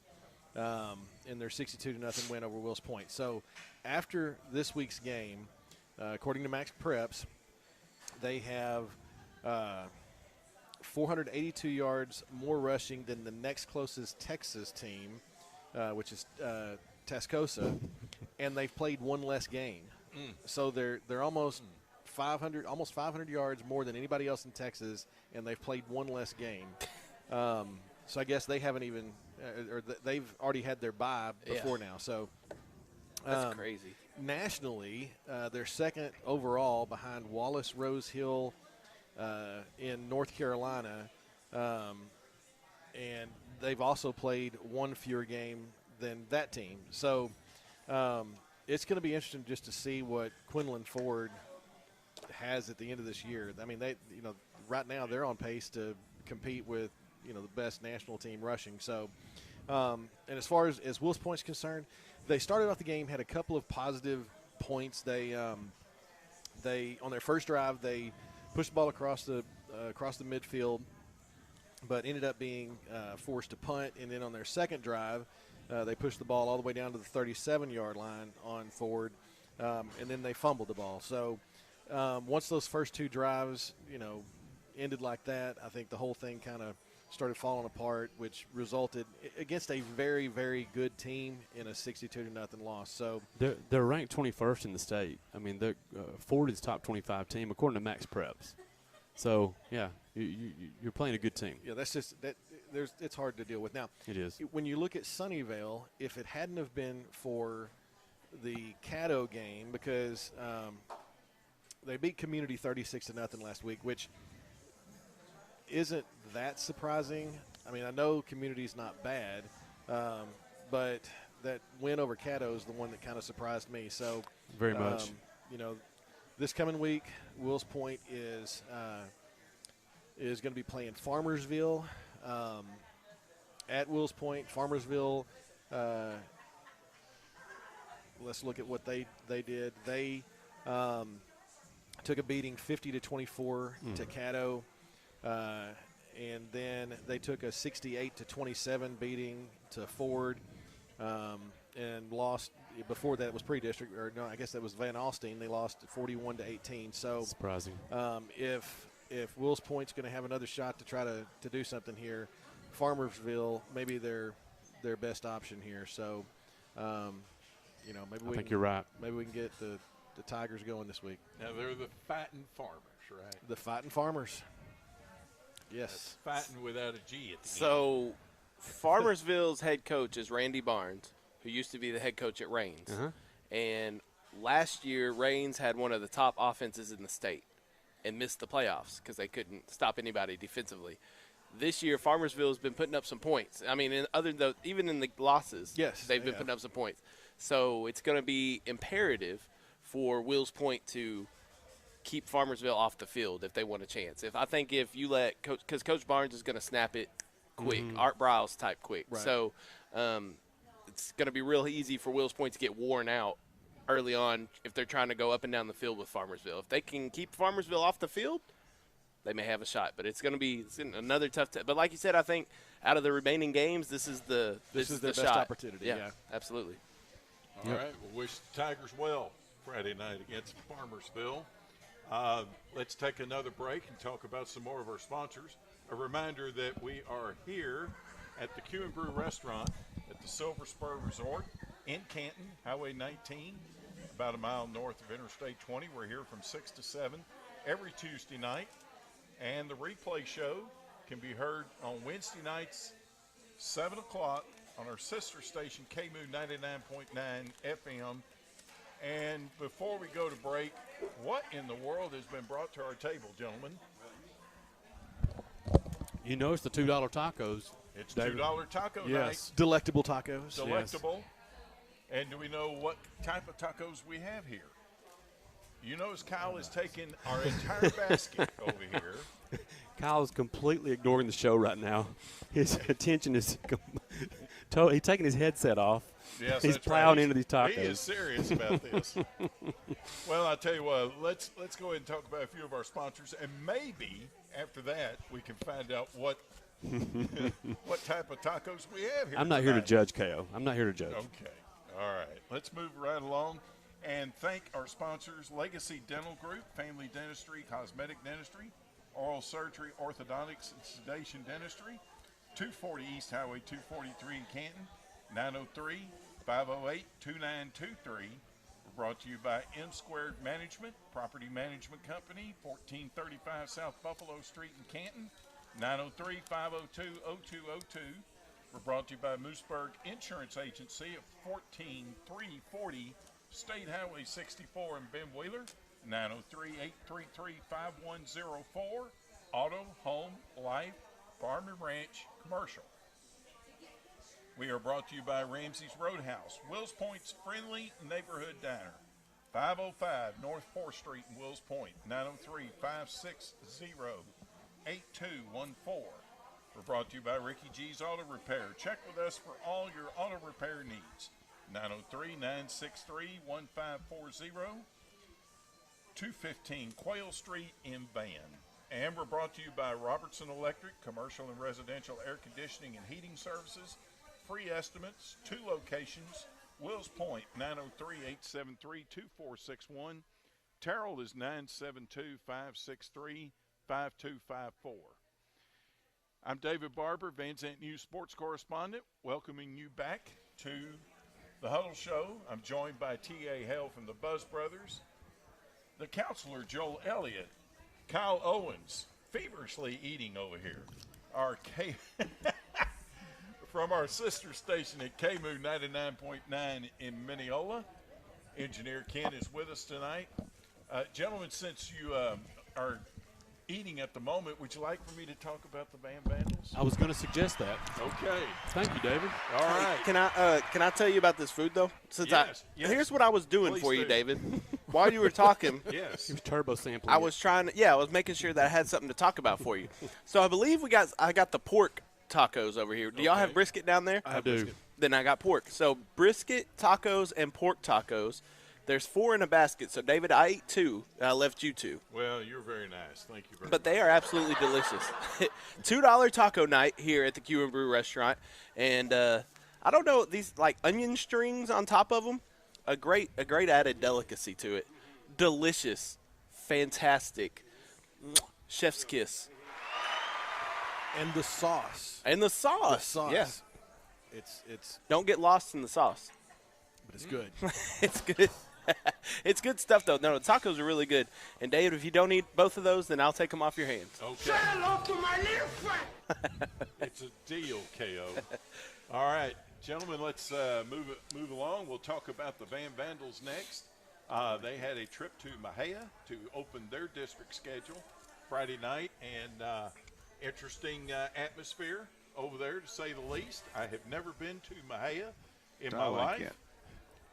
S3: in their 62-0 win over Wills Point. So after this week's game, according to Max Preps, they have 482 yards more rushing than the next closest Texas team, which is Tascosa, and they've played 1 less game. So they're almost 500 yards more than anybody else in Texas, and they've played 1 less game. So I guess they haven't even they've already had their bye before now. So
S4: that's crazy.
S3: Nationally, they're 2nd overall behind Wallace Rose Hill in North Carolina, and they've also played 1 fewer game than that team. So it's going to be interesting just to see what Quinlan Ford has at the end of this year. I mean, right now they're on pace to compete with, the best national team rushing. So, and as far as Wills Point's concerned, they started off the game, had a couple of positive points. They on their first drive, they pushed the ball across the midfield, but ended up being forced to punt. And then on their second drive, they pushed the ball all the way down to the 37-yard line on forward, and then they fumbled the ball. So once those first two drives, ended like that, I think the whole thing kind of started falling apart, which resulted against a very, very good team in a 62-0 loss. So
S1: they're ranked 21st in the state. I mean, Ford is top 25 team according to Max Preps. So yeah, you're playing a good team.
S3: Yeah, that's just that. It's hard to deal with now.
S1: It is.
S3: When you look at Sunnyvale, if it hadn't have been for the Caddo game, because they beat Community 36-0 last week, which isn't that surprising. I mean, I know Community's not bad, but that win over Caddo is the one that kind of surprised me. So
S1: very much.
S3: This coming week, Wills Point is going to be playing Farmersville at Wills Point. Farmersville. Let's look at what they did. They took a beating 50-24 to Caddo. And then they took a 68-27 beating to Ford, and lost. Before that, it was pre-district, or no, I guess that was Van Alstyne. They lost 41-18. So
S1: surprising.
S3: If Wills Point's going to have another shot to try to do something here, Farmersville maybe their best option here. So, maybe
S1: I think you're right.
S3: Maybe we can get the Tigers going this week.
S2: Now they're the Fighting Farmers, right?
S3: The Fighting Farmers. Yes.
S2: That's fighting without a G at the end.
S4: So, Farmersville's head coach is Randy Barnes, who used to be the head coach at Rains.
S1: Uh-huh.
S4: And last year, Rains had one of the top offenses in the state and missed the playoffs because they couldn't stop anybody defensively. This year, Farmersville has been putting up some points. I mean, even in the losses,
S3: yes,
S4: they've been putting up some points. So it's going to be imperative for Wills Point to keep Farmersville off the field if they want a chance. If you let Coach – because Coach Barnes is going to snap it quick, Art Briles type quick.
S3: Right.
S4: So it's going to be real easy for Wills Point to get worn out early on if they're trying to go up and down the field with Farmersville. If they can keep Farmersville off the field, they may have a shot. But it's going to be another tough – but like you said, I think out of the remaining games, this is their
S3: best
S4: shot.
S3: opportunity. Yeah,
S4: absolutely.
S2: All right. We'll wish the Tigers well Friday night against Farmersville. Let's take another break and talk about some more of our sponsors. A reminder that we are here at the Q & Brew Restaurant at the Silver Spur Resort in Canton, Highway 19, about a mile north of Interstate 20. We're here from 6 to 7 every Tuesday night. And the replay show can be heard on Wednesday nights, 7 o'clock, on our sister station, KMU 99.9 FM. And before we go to break, what in the world has been brought to our table, gentlemen?
S1: It's the $2 tacos.
S2: It's $2 taco night.
S3: Delectable tacos.
S2: Delectable. Yes. And do we know what type of tacos we have here? As Kyle is taking our entire basket over here.
S1: Kyle is completely ignoring the show right now. His attention is he's taking his headset off.
S2: Yes,
S1: he's plowing into these tacos.
S2: He is serious about this. Well, I'll tell you what, let's go ahead and talk about a few of our sponsors, and maybe after that we can find out what type of tacos we have here.
S1: I'm not here to judge, KO. I'm not here to judge.
S2: Okay. All right. Let's move right along and thank our sponsors, Legacy Dental Group, Family Dentistry, Cosmetic Dentistry, Oral Surgery, Orthodontics, and Sedation Dentistry, 240 East Highway 243 in Canton, 903-508-2923. We're brought to you by M Squared Management, Property Management Company, 1435 South Buffalo Street in Canton, 903-502-0202. We're brought to you by Mooseburg Insurance Agency at 14340 State Highway 64 in Ben Wheeler, 903-833-5104. Auto, Home, Life, Farm and Ranch, Commercial. We are brought to you by Ramsey's Roadhouse, Wills Point's friendly neighborhood diner, 505 North 4th Street in Wills Point, 903-560-8214. We're brought to you by Ricky G's Auto Repair. Check with us for all your auto repair needs. 903-963-1540, 215 Quail Street in Van. And we're brought to you by Robertson Electric, commercial and residential air conditioning and heating services. Free estimates, 2 locations. Wills Point, 903-873-2461. Terrell is 972-563-5254. I'm David Barber, Vansant News sports correspondent, welcoming you back to the Huddle Show. I'm joined by T.A. Hale from the Buzz Brothers, the counselor Joel Elliott, Kyle Owens, feverishly eating over here, from our sister station at KMU 99.9 in Mineola. Engineer Ken is with us tonight. Gentlemen, since you are eating at the moment, would you like for me to talk about the Van Vandals?
S1: I was going to suggest that.
S2: Okay.
S1: Thank you, David.
S2: All right.
S4: Can I tell you about this food though?
S2: Yes.
S4: Here's what I was doing
S2: Please
S4: for you,
S2: do.
S4: David. While you were talking,
S2: Yes.
S1: He was turbo sampling.
S4: I was I was making sure that I had something to talk about for you. So I believe I got the pork tacos over here. Do y'all have
S2: Okay.
S4: brisket down there?
S1: I do.
S4: Then I got pork. So brisket tacos and pork tacos. There's 4 in a basket. So David, I ate 2. I left you 2.
S2: Well, you're very nice. Thank you very
S4: But
S2: much.
S4: they are absolutely delicious. $2 taco night here at the Q and Brew restaurant, and I don't know, these like onion strings on top of them, a great added delicacy to it. Delicious, fantastic, chef's kiss,
S3: And the sauce.
S4: and the sauce.
S3: The sauce.
S4: Yeah,
S3: It's
S4: don't get lost in the sauce.
S3: but it's good.
S4: It's good. It's good stuff though. No, the tacos are really good. And Dave, if you don't eat both of those, then I'll take them off your hands.
S2: Okay. It's a deal, KO. All right, gentlemen, let's move along. We'll talk about the Van Vandals next. They had a trip to Mahia to open their district schedule Friday night, and interesting atmosphere over there, to say the least. I have never been to Mahia in my life.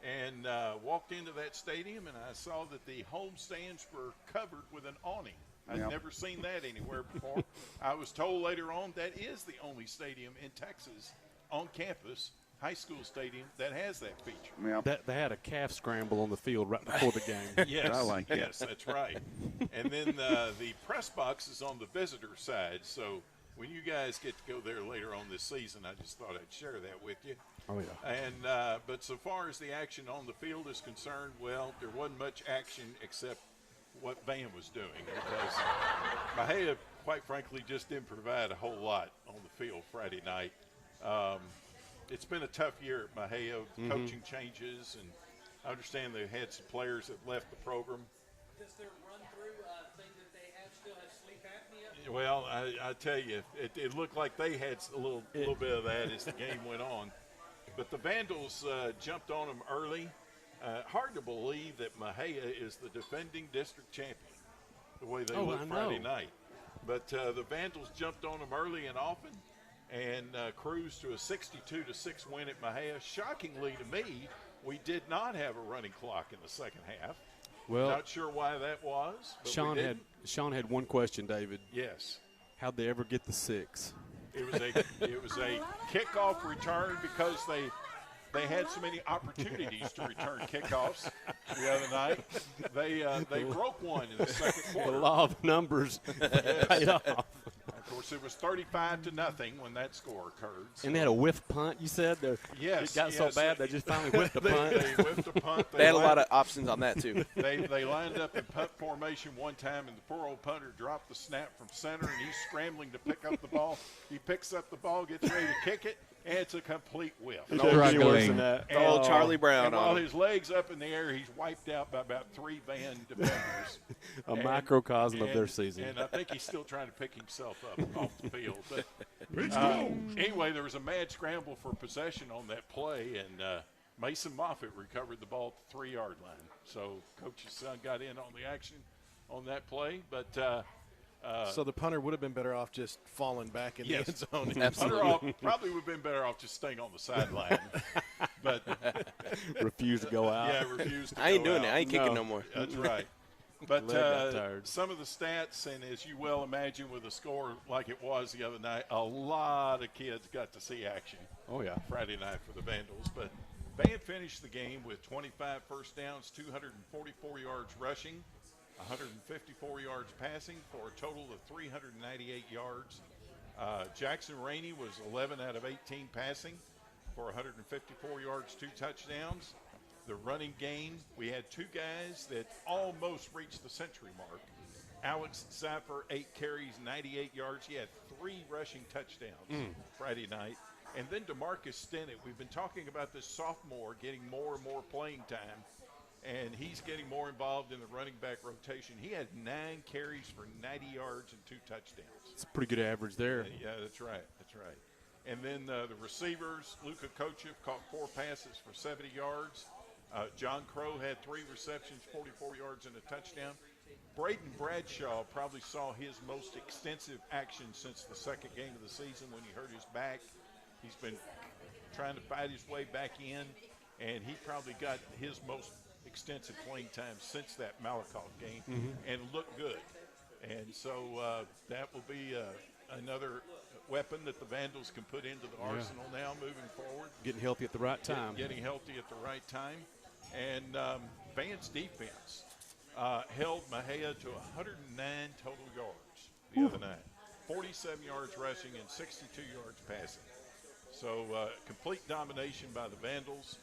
S2: And walked into that stadium, and I saw that the home stands were covered with an awning. I'd never seen that anywhere before. I was told later on that is the only stadium in Texas on campus, high school stadium, that has that feature.
S1: They had a calf scramble on the field right before the game.
S2: Yes,
S5: I like that.
S2: yes, that's right. And then the press box is on the visitor side, so when you guys get to go there later on this season, I just thought I'd share that with you.
S1: Oh, yeah.
S2: And but so far as the action on the field is concerned, well, there wasn't much action except what Van was doing, because Mahia, quite frankly, just didn't provide a whole lot on the field Friday night. It's been a tough year at Mahia with coaching changes, and I understand they had some players that left the program.
S6: Does their run-through thing that they have still have sleep apnea?
S2: Well, I tell you, it looked like they had a little bit of that as the game went on. But the Vandals jumped on them early. Hard to believe that Mahia is the defending district champion, the way they looked Friday night. But the Vandals jumped on them early and often, and cruised to a 62-6 win at Mahia. Shockingly to me, we did not have a running clock in the second half.
S1: Well,
S2: Not sure why that was. But
S1: Sean
S2: we
S1: had
S2: didn't.
S1: one question, David.
S2: Yes.
S1: How'd they ever get the 6?
S2: It was a kickoff return because they had so many opportunities to return kickoffs the other night. They broke one in the second
S1: The
S2: quarter.
S1: law of numbers paid off.
S2: Of course, it was 35-0 when that score occurred. So
S1: And they had a whiff punt, you said?
S2: yes,
S1: It got so
S2: yes,
S1: bad they just finally whiffed the punt.
S2: They whiffed a punt.
S4: They had a lot of options on that too.
S2: They lined up in punt formation one time, and the poor old punter dropped the snap from center, and he's scrambling to pick up the ball. He picks up the ball, gets ready to kick it, and it's a complete whiff.
S1: It doesn't get any worse than that.
S4: The old Charlie Brown
S2: And while
S4: on him.
S2: his leg's up in the air, he's wiped out by about 3 Van defenders.
S1: A microcosm of their season.
S2: And I think he's still trying to pick himself up off the field. But anyway, there was a mad scramble for possession on that play, and Mason Moffitt recovered the ball at the 3-yard line. So Coach's son got in on the action on that play. But
S3: So the punter would have been better off just falling back in the end zone.
S4: Absolutely.
S2: probably would have been better off just staying on the sideline. But
S1: Refused to go out.
S2: yeah, refused to
S4: I ain't
S2: go
S4: doing it.
S2: out.
S4: I ain't kicking no more.
S2: That's right. But
S1: Leg got tired.
S2: some of the stats, and as you well imagine with a score like it was the other night, a lot of kids got to see action
S1: Oh, yeah.
S2: Friday night for the Vandals. But Van finished the game with 25 first downs, 244 yards rushing, 154 yards passing for a total of 398 yards. Jackson Rainey was 11 out of 18 passing for 154 yards, 2 touchdowns. The running game, we had 2 guys that almost reached the century mark. Alex Zapper, 8 carries, 98 yards. He had 3 rushing touchdowns Friday night. And then DeMarcus Stennett, we've been talking about this sophomore getting more and more playing time, and he's getting more involved in the running back rotation. He had 9 carries for 90 yards and 2 touchdowns.
S1: It's a pretty good average there.
S2: Yeah, that's right. That's right. And then the receivers, Luka Kochev caught 4 passes for 70 yards. John Crow had 3 receptions, 44 yards, and a touchdown. Braden Bradshaw probably saw his most extensive action since the second game of the season when he hurt his back. He's been trying to fight his way back in, and he probably got his most extensive playing time since that Malakoff game and looked good. And so that will be another weapon that the Vandals can put into the arsenal now moving forward.
S1: Getting healthy at the right time.
S2: Getting healthy at the right time. And Van's defense held Mejia to 109 total yards the other night. 47 yards rushing and 62 yards passing. So complete domination by the Vandals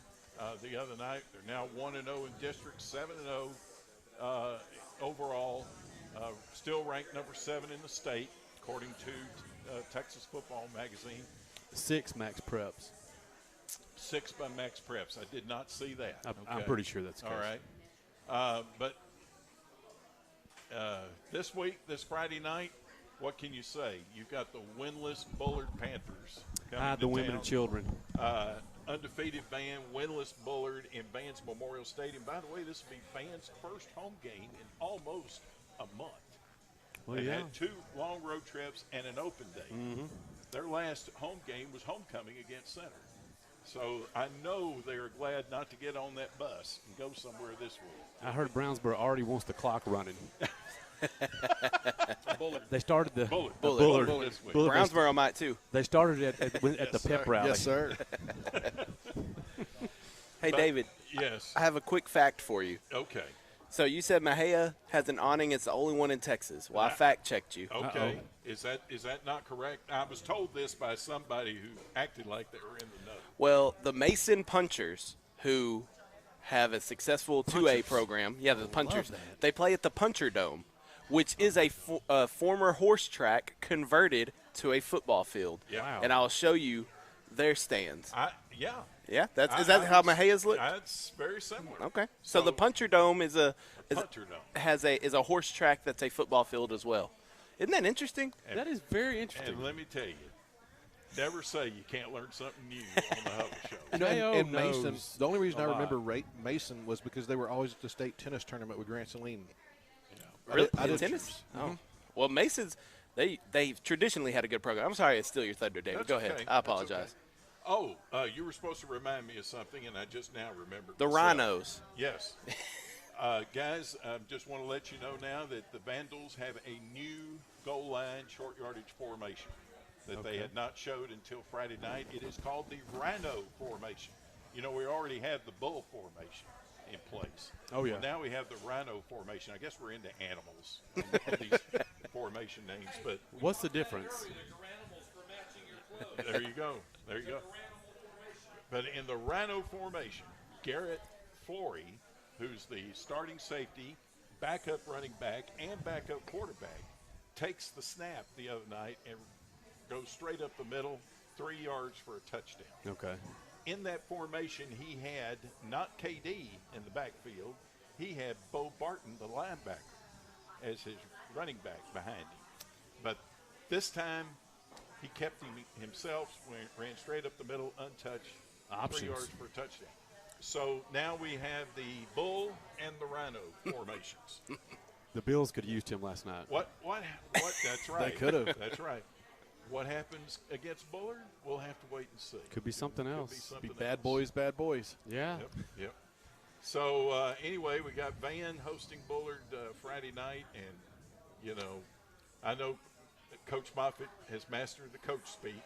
S2: the other night. They're now 1-0 in district, 7-0 overall. Still ranked number 7 in the state, according to Texas Football Magazine.
S1: 6 max preps.
S2: 6 by Max Preps. I did not see that.
S1: I'm pretty sure that's the case.
S2: All right. But this week, this Friday night, what can you say? You've got the winless Bullard Panthers coming
S1: The
S2: to
S1: women
S2: town.
S1: and children.
S2: Undefeated Van, winless Bullard in Van's Memorial Stadium. By the way, this will be Van's first home game in almost a month.
S1: Well,
S2: They
S1: yeah.
S2: had 2 long road trips and an open day. Their last home game was homecoming against Center. So I know they're glad not to get on that bus and go somewhere this week.
S1: I heard Brownsboro already wants the clock running.
S2: Bullard.
S1: They started the
S2: Bullard.
S1: Bullard.
S2: this week.
S1: Bullard.
S4: Brownsboro might too.
S1: They started at the pep rally.
S3: Yes, sir.
S4: Hey,
S2: But-
S4: David,
S2: Yes.
S4: I have a quick fact for you.
S2: Okay.
S4: So you said Mejia has an awning. It's the only one in Texas. Well, I fact checked you.
S2: Okay. Is that not correct? I was told this by somebody who acted like they were in the know.
S4: Well, the Mason Punchers, who have a successful 2A program, the Punchers, they play at the Puncher Dome, which is a former horse track converted to a football field.
S2: Yeah. Wow.
S4: And I'll show you their stands.
S2: Yeah.
S4: Yeah, is that how Mejia's look?
S2: That's very similar.
S4: Okay. So the Puncher Dome is a horse track that's a football field as well. Isn't that interesting?
S1: That is very interesting.
S2: And let me tell you, never say you can't learn something new on the Huddle Show.
S3: And Mason,
S1: knows
S3: the only reason
S1: a
S3: I
S1: lot.
S3: remember Mason was because they were always at the state tennis tournament with Grant Saline.
S4: Really?
S3: I did
S4: Tennis? Oh. Well, Mason's, they've traditionally had a good program. I'm sorry to steal your thunder, David.
S2: That's
S4: Go ahead.
S2: okay.
S4: I
S2: That's
S4: apologize.
S2: Oh, you were supposed to remind me of something, and I just now remembered.
S4: The
S2: myself.
S4: Rhinos.
S2: Yes. Guys, I just want to let you know now that the Vandals have a new goal line short yardage formation that they had not showed until Friday night. It is called the Rhino formation. You know, we already have the Bull formation in place.
S1: Oh, yeah.
S2: Well, now we have the Rhino formation. I guess we're into animals in these formation names, but
S1: What's the difference?
S2: there you go. There you go. But in the Rhino formation, Garrett Flory, who's the starting safety, backup running back, and backup quarterback, takes the snap the other night and goes straight up the middle, 3 yards for a touchdown.
S1: Okay.
S2: In that formation, he had not KD in the backfield. He had Bo Barton, the linebacker, as his running back behind him. But this time, he kept himself, ran straight up the middle, untouched,
S1: Options.
S2: 3 yards for a touchdown. So now we have the Bull and the Rhino formations.
S1: The Bills could have used him last night.
S2: What? That's right.
S3: They could have.
S2: That's right. What happens against Bullard? We'll have to wait and see.
S1: Could be something else.
S2: something
S3: Be bad
S2: else.
S3: boys, bad boys.
S1: Yeah.
S2: Yep. So, anyway, we got Van hosting Bullard Friday night. And, you know, I know that Coach Moffitt has mastered the coach speak.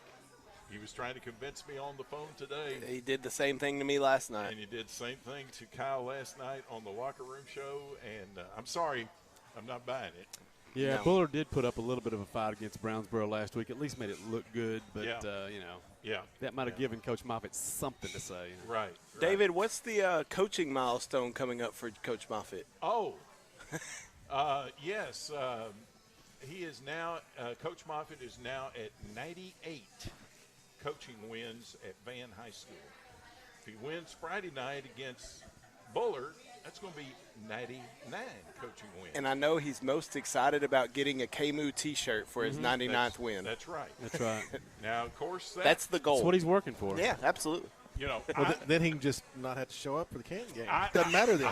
S2: He was trying to convince me on the phone today.
S4: He did the same thing to me last night.
S2: And he did the same thing to Kyle last night on the locker room show. And I'm sorry, I'm not buying it.
S1: Yeah,
S4: No.
S1: Bullard did put up a little bit of a fight against Brownsboro last week. At least made it look good, but you know, that might have given Coach Moffitt something to say.
S2: Right.
S4: David, what's the coaching milestone coming up for Coach Moffitt?
S2: Oh, yes. He is now Coach Moffitt is now at 98 coaching wins at Van High School. If he wins Friday night against Bullard, that's going to be 99 coaching wins.
S4: And I know he's most excited about getting a KMU T-shirt for his 99th win.
S2: That's right.
S1: That's right.
S2: Now, of course,
S4: That's the goal.
S1: That's what he's working for.
S4: Yeah, absolutely.
S2: You know,
S3: Well, then he can just not have to show up for the Canton game. Doesn't matter then.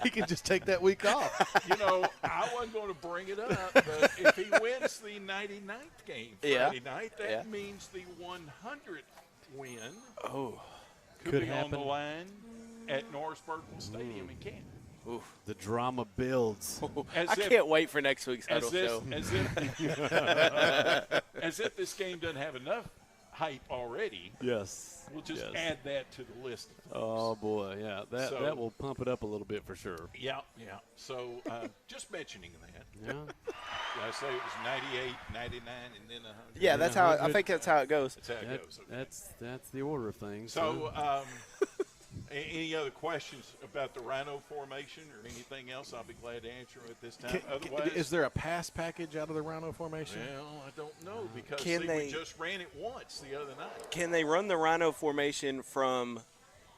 S3: He can just take that week off.
S2: you know, I wasn't going to bring it up, but if he wins the 99th game Friday night, that means the 100th win could be
S1: happen.
S2: on the line at Norris Burton Stadium in Canton.
S4: Oof.
S1: The drama builds.
S4: I can't wait for next week's Huddle Show.
S2: As if this game doesn't have enough hype already.
S1: Yes.
S2: We'll just add that to the list.
S1: Oh, boy, yeah. That will pump it up a little bit for sure.
S2: Yeah. So just mentioning that.
S1: Yeah.
S2: I say it was 98, 99, and then 100.
S4: Yeah, that's how I think that's how it goes.
S2: That's how it goes. Okay.
S1: That's the order of things.
S2: So, any other questions about the Rhino formation or anything else? I'll be glad to answer them at this time. Otherwise,
S3: Is there a pass package out of the Rhino formation?
S2: well, I don't know because
S4: Can
S2: we just ran it once the other night.
S4: Can they run the Rhino formation from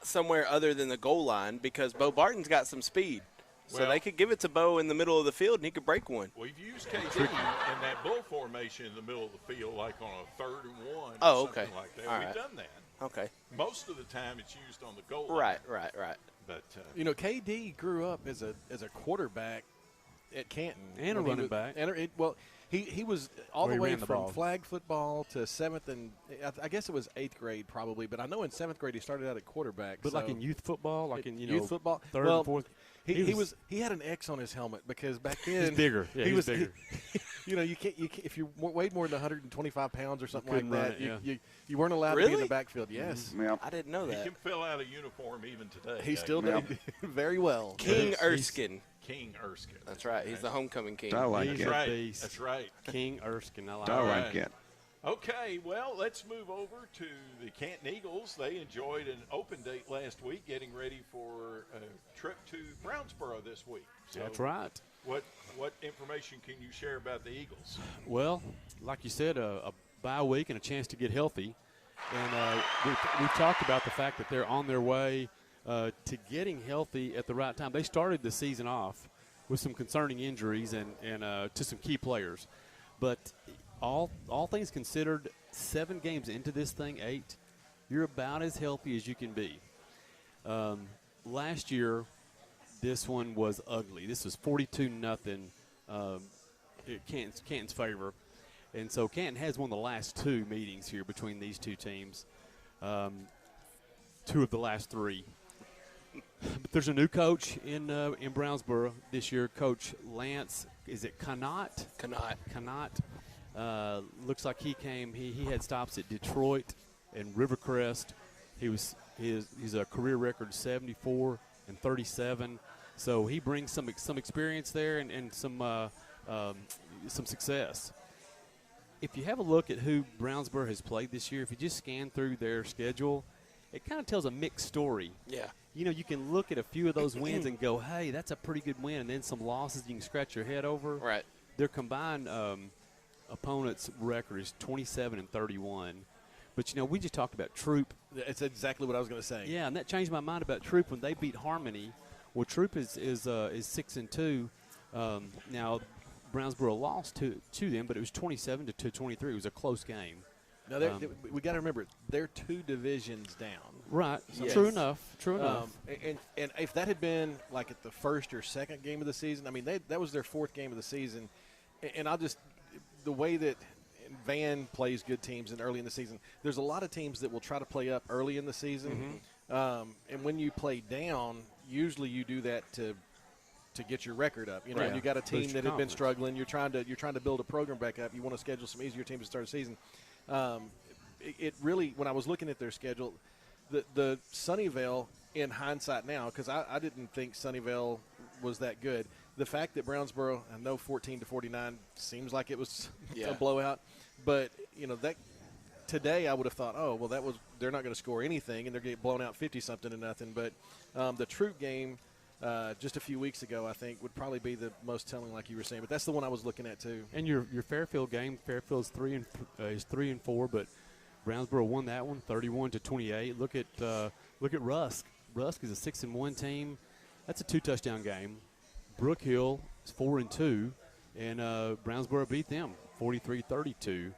S4: somewhere other than the goal line? Because Bo Barton's got some speed. So
S2: Well-
S4: they could give it to Bo in the middle of the field, and he could break one.
S2: We've used KD in that bull formation in the middle of the field, like on a 3rd and 1
S4: Oh,
S2: or something
S4: okay.
S2: like that.
S4: All
S2: We've
S4: right.
S2: done that.
S4: Okay.
S2: Most of the time it's used on the goal line.
S4: Right.
S2: But
S3: You know, KD grew up as a quarterback at Canton
S1: And a
S3: when he
S1: running
S3: was-
S1: back.
S3: He was all
S1: Or
S3: the
S1: he
S3: way
S1: ran the
S3: from
S1: ball.
S3: flag football to 7th and I guess it was 8th grade probably, but I know in 7th grade he started out at quarterback.
S1: But like
S3: so-
S1: in youth football, like in
S3: youth football,
S1: 3rd
S3: well,
S1: and 4th.
S3: He had an X on his helmet because back then
S1: He's bigger. Yeah,
S3: he
S1: he's
S3: was
S1: bigger.
S3: you know, you can't if you weighed more than 125 pounds or something like
S1: couldn't run
S3: that,
S1: it,
S3: you weren't allowed to be in
S4: Really?
S3: the backfield. Yes,
S4: I didn't know
S2: he
S4: that.
S2: can fill out a uniform even today.
S3: he still did very well.
S4: King Erskine.
S2: King Erskine.
S4: That's right. He's the homecoming king.
S5: I like
S1: He's
S5: it.
S1: a
S2: right.
S1: beast.
S2: That's right.
S1: King Erskine. I like
S5: I
S1: it.
S5: like it.
S2: Okay, well, let's move over to the Canton Eagles. They enjoyed an open date last week, getting ready for a trip to Brownsboro this week. So
S1: That's right.
S2: What information can you share about the Eagles?
S1: Well, like you said, a bye week and a chance to get healthy. And we've talked about the fact that they're on their way to getting healthy at the right time. They started the season off with some concerning injuries and to some key players. But all things considered, 7 games into this thing, 8, you're about as healthy as you can be. Last year, this one was ugly. This was 42-0 Canton's favor. And so Canton has won the last 2 meetings here between these 2 teams, 2 of the last 3. But there's a new coach in Brownsboro this year, Coach Lance. Is it Connaught? Connaught. Looks like he had stops at Detroit and Rivercrest. He's a career record 74 and 37. So he brings some experience there and some success. If you have a look at who Brownsboro has played this year, if you just scan through their schedule, it kind of tells a mixed story.
S4: Yeah.
S1: You know, you can look at a few of those wins and go, hey, that's a pretty good win. And then some losses you can scratch your head over.
S4: Right.
S1: Their combined opponent's record is 27 and 31. But, you know, we just talked about Troop.
S3: It's exactly what I was going to say.
S1: Yeah, and that changed my mind about Troop when they beat Harmony. Well, Troop is 6 and 2. Now, Brownsboro lost to them, but it was 27 to 23. It was a close game.
S3: Now, we got to remember, they're 2 divisions down.
S1: Right.
S4: Yes.
S1: True enough.
S3: And if that had been like at the first or second game of the season, I mean, that was their 4th game of the season. And the way that Van plays good teams and early in the season, there's a lot of teams that will try to play up early in the season. And when you play down, usually you do that to get your record up. You know,
S1: Right.
S3: you got a team
S1: Boost
S3: that
S1: your
S3: had been
S1: confidence.
S3: struggling. You're trying to build a program back up. You want to schedule some easier teams to start the season. It really, when I was looking at their schedule, the Sunnyvale, in hindsight now, because I didn't think Sunnyvale was that good. The fact that Brownsboro, I know 14-49 seems like it was
S4: Yeah.
S3: a blowout, but you know that today I would have thought, oh well, they're not going to score anything and they're getting blown out 50-something to nothing. But the Troop game just a few weeks ago, I think, would probably be the most telling, like you were saying. But that's the one I was looking at too.
S1: And your Fairfield game, Fairfield's 3-4, but Brownsboro won that one, 31-28. Look at Rusk. Rusk is a 6-1 team. That's a 2-touchdown game. Brook Hill is 4-2, and Brownsboro beat them 43-32.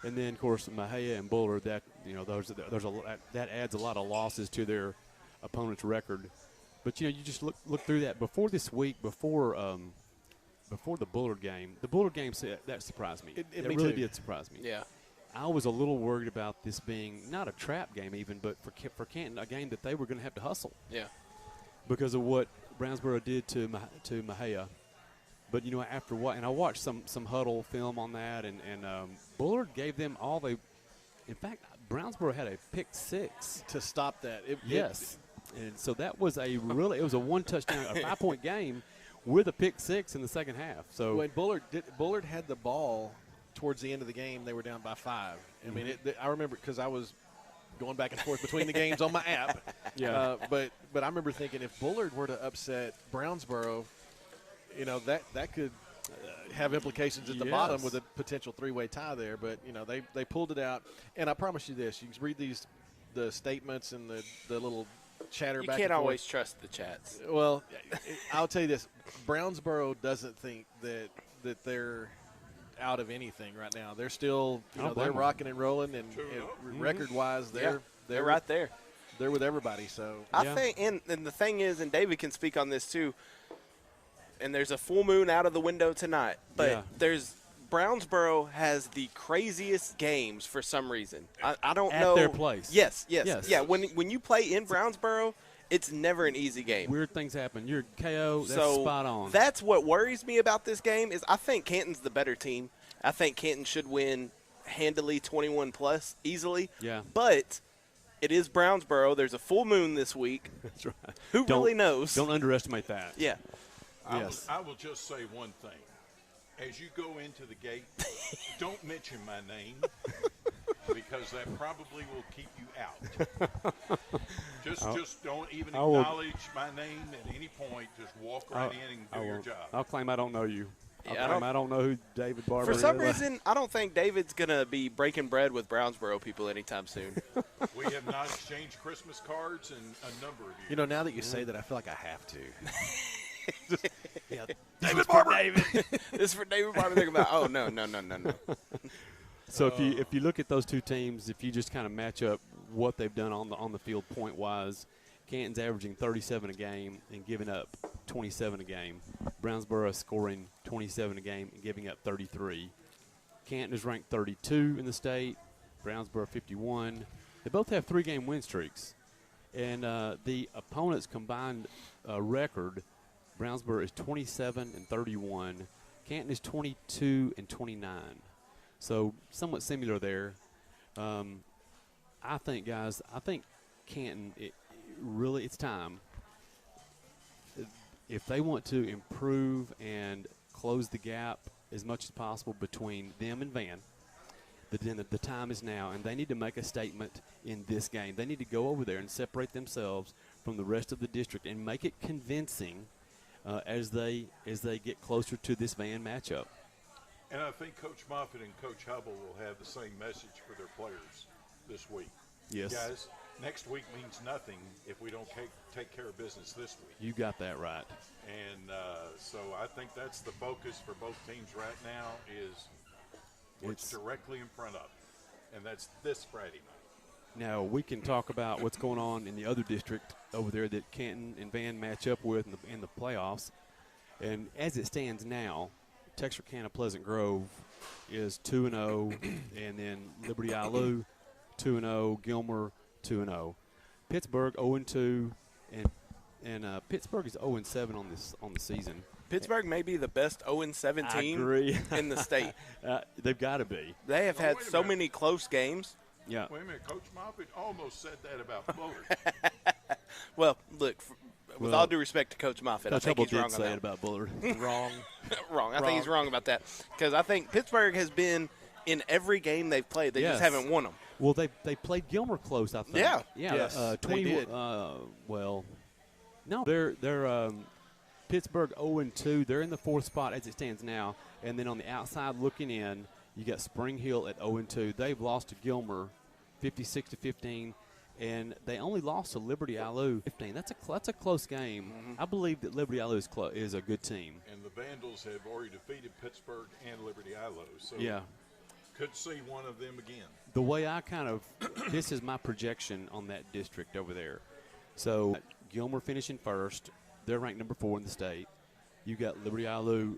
S1: And then of course Mahia and Bullard. That that adds a lot of losses to their opponent's record. But you just look through that before this week, before the Bullard game. The Bullard game that surprised me. It
S3: me
S1: really
S3: too.
S1: did surprise me.
S4: Yeah.
S1: I was a little worried about this being not a trap game even, but for Canton, a game that they were going to have to hustle
S4: Yeah.
S1: because of what Brownsboro did to Mahia. But after what, and I watched some huddle film on that, and Bullard gave them all they. In fact, Brownsboro had a pick six
S3: To stop that,
S1: Yes, and so that was it was a 1-touchdown, a 5-point game with a pick six in the second half. So
S3: when Bullard had the ball towards the end of the game, they were down by 5. I mean, I remember because I was going back and forth between the games on my app.
S1: Yeah.
S3: But I remember thinking if Bullard were to upset Brownsboro, that could have implications at the bottom with a potential 3-way tie there. But they pulled it out, and I promise you this: you can read the statements and the little chatter
S4: You
S3: back
S4: can't
S3: and forth.
S4: always trust the chats.
S3: Well, I'll tell you this: Brownsboro doesn't think that they're out of anything right now. They're still, they're rocking and rolling, and record-wise, they're
S4: right there.
S3: They're with everybody. So
S4: I think, and the thing is, and David can speak on this too. And there's a full moon out of the window tonight, but Brownsboro has the craziest games for some reason. I don't know.
S1: At their place.
S4: Yes. Yeah. When you play in Brownsboro, it's never an easy game.
S1: Weird things happen. You're KO. That's
S4: So
S1: spot on.
S4: That's what worries me about this game is I think Canton's the better team. I think Canton should win handily 21+ easily.
S1: Yeah.
S4: But it is Brownsboro. There's a full moon this week.
S1: That's right.
S4: Who really knows?
S1: Don't underestimate that.
S4: Yeah.
S1: Yes.
S2: I will just say one thing. As you go into the gate, don't mention my name because that probably will keep you out. Just don't even acknowledge my name at any point. Just walk right in and do your job.
S1: I'll claim I don't know you.
S4: Yeah,
S1: I don't know who David Barber is.
S4: For some reason, I don't think David's going to be breaking bread with Brownsboro people anytime soon.
S2: We have not exchanged Christmas cards in a number of years.
S3: now that you say that, I feel like I have to.
S4: David Barber. This is for David Barber. They're about, oh, no.
S1: So if you look at those two teams, if you just kind of match up what they've done on the field point-wise, Canton's averaging 37 a game and giving up 27 a game. Brownsboro is scoring 27 a game and giving up 33. Canton is ranked 32 in the state. Brownsboro 51. They both have 3-game win streaks. And the opponents' combined record, Brownsboro is 27-31. Canton is 22-29. So somewhat similar there. I think Canton, it's time. If they want to improve and close the gap as much as possible between them and Van, the time is now, and they need to make a statement in this game. They need to go over there and separate themselves from the rest of the district and make it convincing as they get closer to this Van matchup.
S2: And I think Coach Moffitt and Coach Hubble will have the same message for their players this week.
S1: Yes.
S2: Guys, next week means nothing if we don't take care of business this week.
S1: You got that right.
S2: And so I think that's the focus for both teams right now is what's directly in front of them, and that's this Friday night.
S1: Now, we can talk about what's going on in the other district over there that Canton and Van match up with in the playoffs. And as it stands now, Texarkana Pleasant Grove is 2-0, and then Liberty Ilou 2-0, Gilmer 2-0. Pittsburgh 0-2, and Pittsburgh is 0-7 on the season.
S4: Pittsburgh may be the best 0-7
S1: I
S4: team
S1: agree.
S4: in the state.
S1: They've got to be.
S4: They have
S2: Oh,
S4: had
S2: wait a
S4: so
S2: minute.
S4: many close games.
S1: Yeah.
S2: Wait a minute, Coach Moffitt almost said that about Bullard.
S4: Well, look, with
S1: Well,
S4: all due respect to Coach Moffitt, I
S1: Coach
S4: think
S1: Hubble
S4: he's wrong
S1: did
S4: on
S1: say
S4: that.
S1: it about Bullard.
S3: Wrong.
S4: Wrong. I think he's wrong about that because I think Pittsburgh has been in every game they've played. They just
S1: Yes.
S4: haven't won them.
S1: Well, they played Gilmer close, I think.
S4: Yeah.
S1: Yeah.
S3: Yes, they
S1: 20.
S3: did.
S1: Well, no, they're Pittsburgh 0-2. They're in the 4th spot as it stands now, and then on the outside looking in, you got Spring Hill at 0-2. They've lost to Gilmer, 56-15, and they only lost to Liberty Alou 15. That's a close game. I believe that Liberty Alou is a good team.
S2: And the Vandals have already defeated Pittsburgh and Liberty Ilo. So
S1: Yeah.
S2: could see one of them again.
S1: The way I this is my projection on that district over there. So Gilmer finishing first. They're ranked number 4 in the state. You got Liberty Alou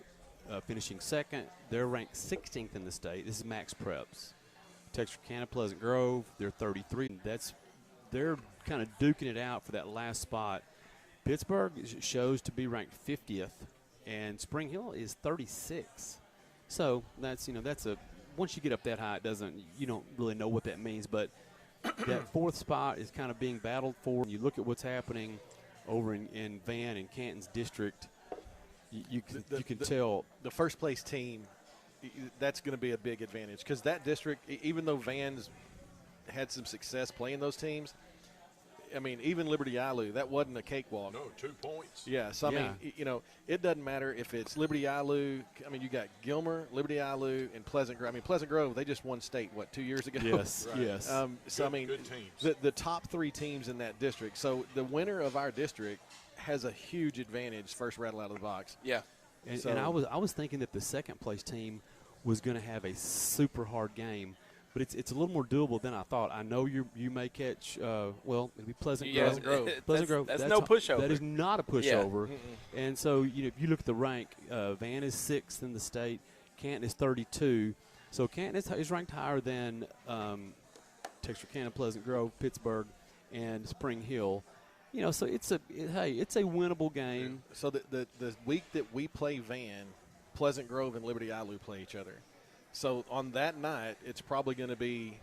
S1: finishing second. They're ranked 16th in the state. This is Max Preps. Texarkana, Pleasant Grove, they're 33. They're kind of duking it out for that last spot. Pittsburgh shows to be ranked 50th, and Spring Hill is 36. So that's a once you get up that high, you don't really know what that means. But that 4th spot is kind of being battled for. You look at what's happening over in Van and Canton's district. You can tell
S3: The first place team, that's going to be a big advantage because that district, even though Van's had some success playing those teams, I mean, even Liberty Alou, that wasn't a cakewalk.
S2: No, 2 points.
S3: Yeah, so I mean, it doesn't matter if it's Liberty Alou. I mean, you got Gilmer, Liberty Alou, and Pleasant Grove. I mean, Pleasant Grove, they just won state, 2 years ago?
S1: yes,
S2: Right.
S1: yes.
S3: So, I mean,
S2: Good teams.
S3: the top 3 teams in that district. So the winner of our district has a huge advantage first rattle out of the box.
S4: Yeah.
S1: And,
S3: So-
S1: and I was thinking that the second place team was going to have a super hard game, but it's a little more doable than I thought. I know you may catch it'll be Pleasant
S4: Yeah,
S1: Grove. Pleasant Grove.
S4: that's no pushover.
S1: That is not a pushover. And so if you look at the rank, Van is 6th in the state. Canton is 32. So Canton is ranked higher than Texarkana, Pleasant Grove, Pittsburgh, and Spring Hill. So it's a winnable game.
S3: So the week that we play Van, Pleasant Grove and Liberty Alou play each other. So on that night, it's probably going to be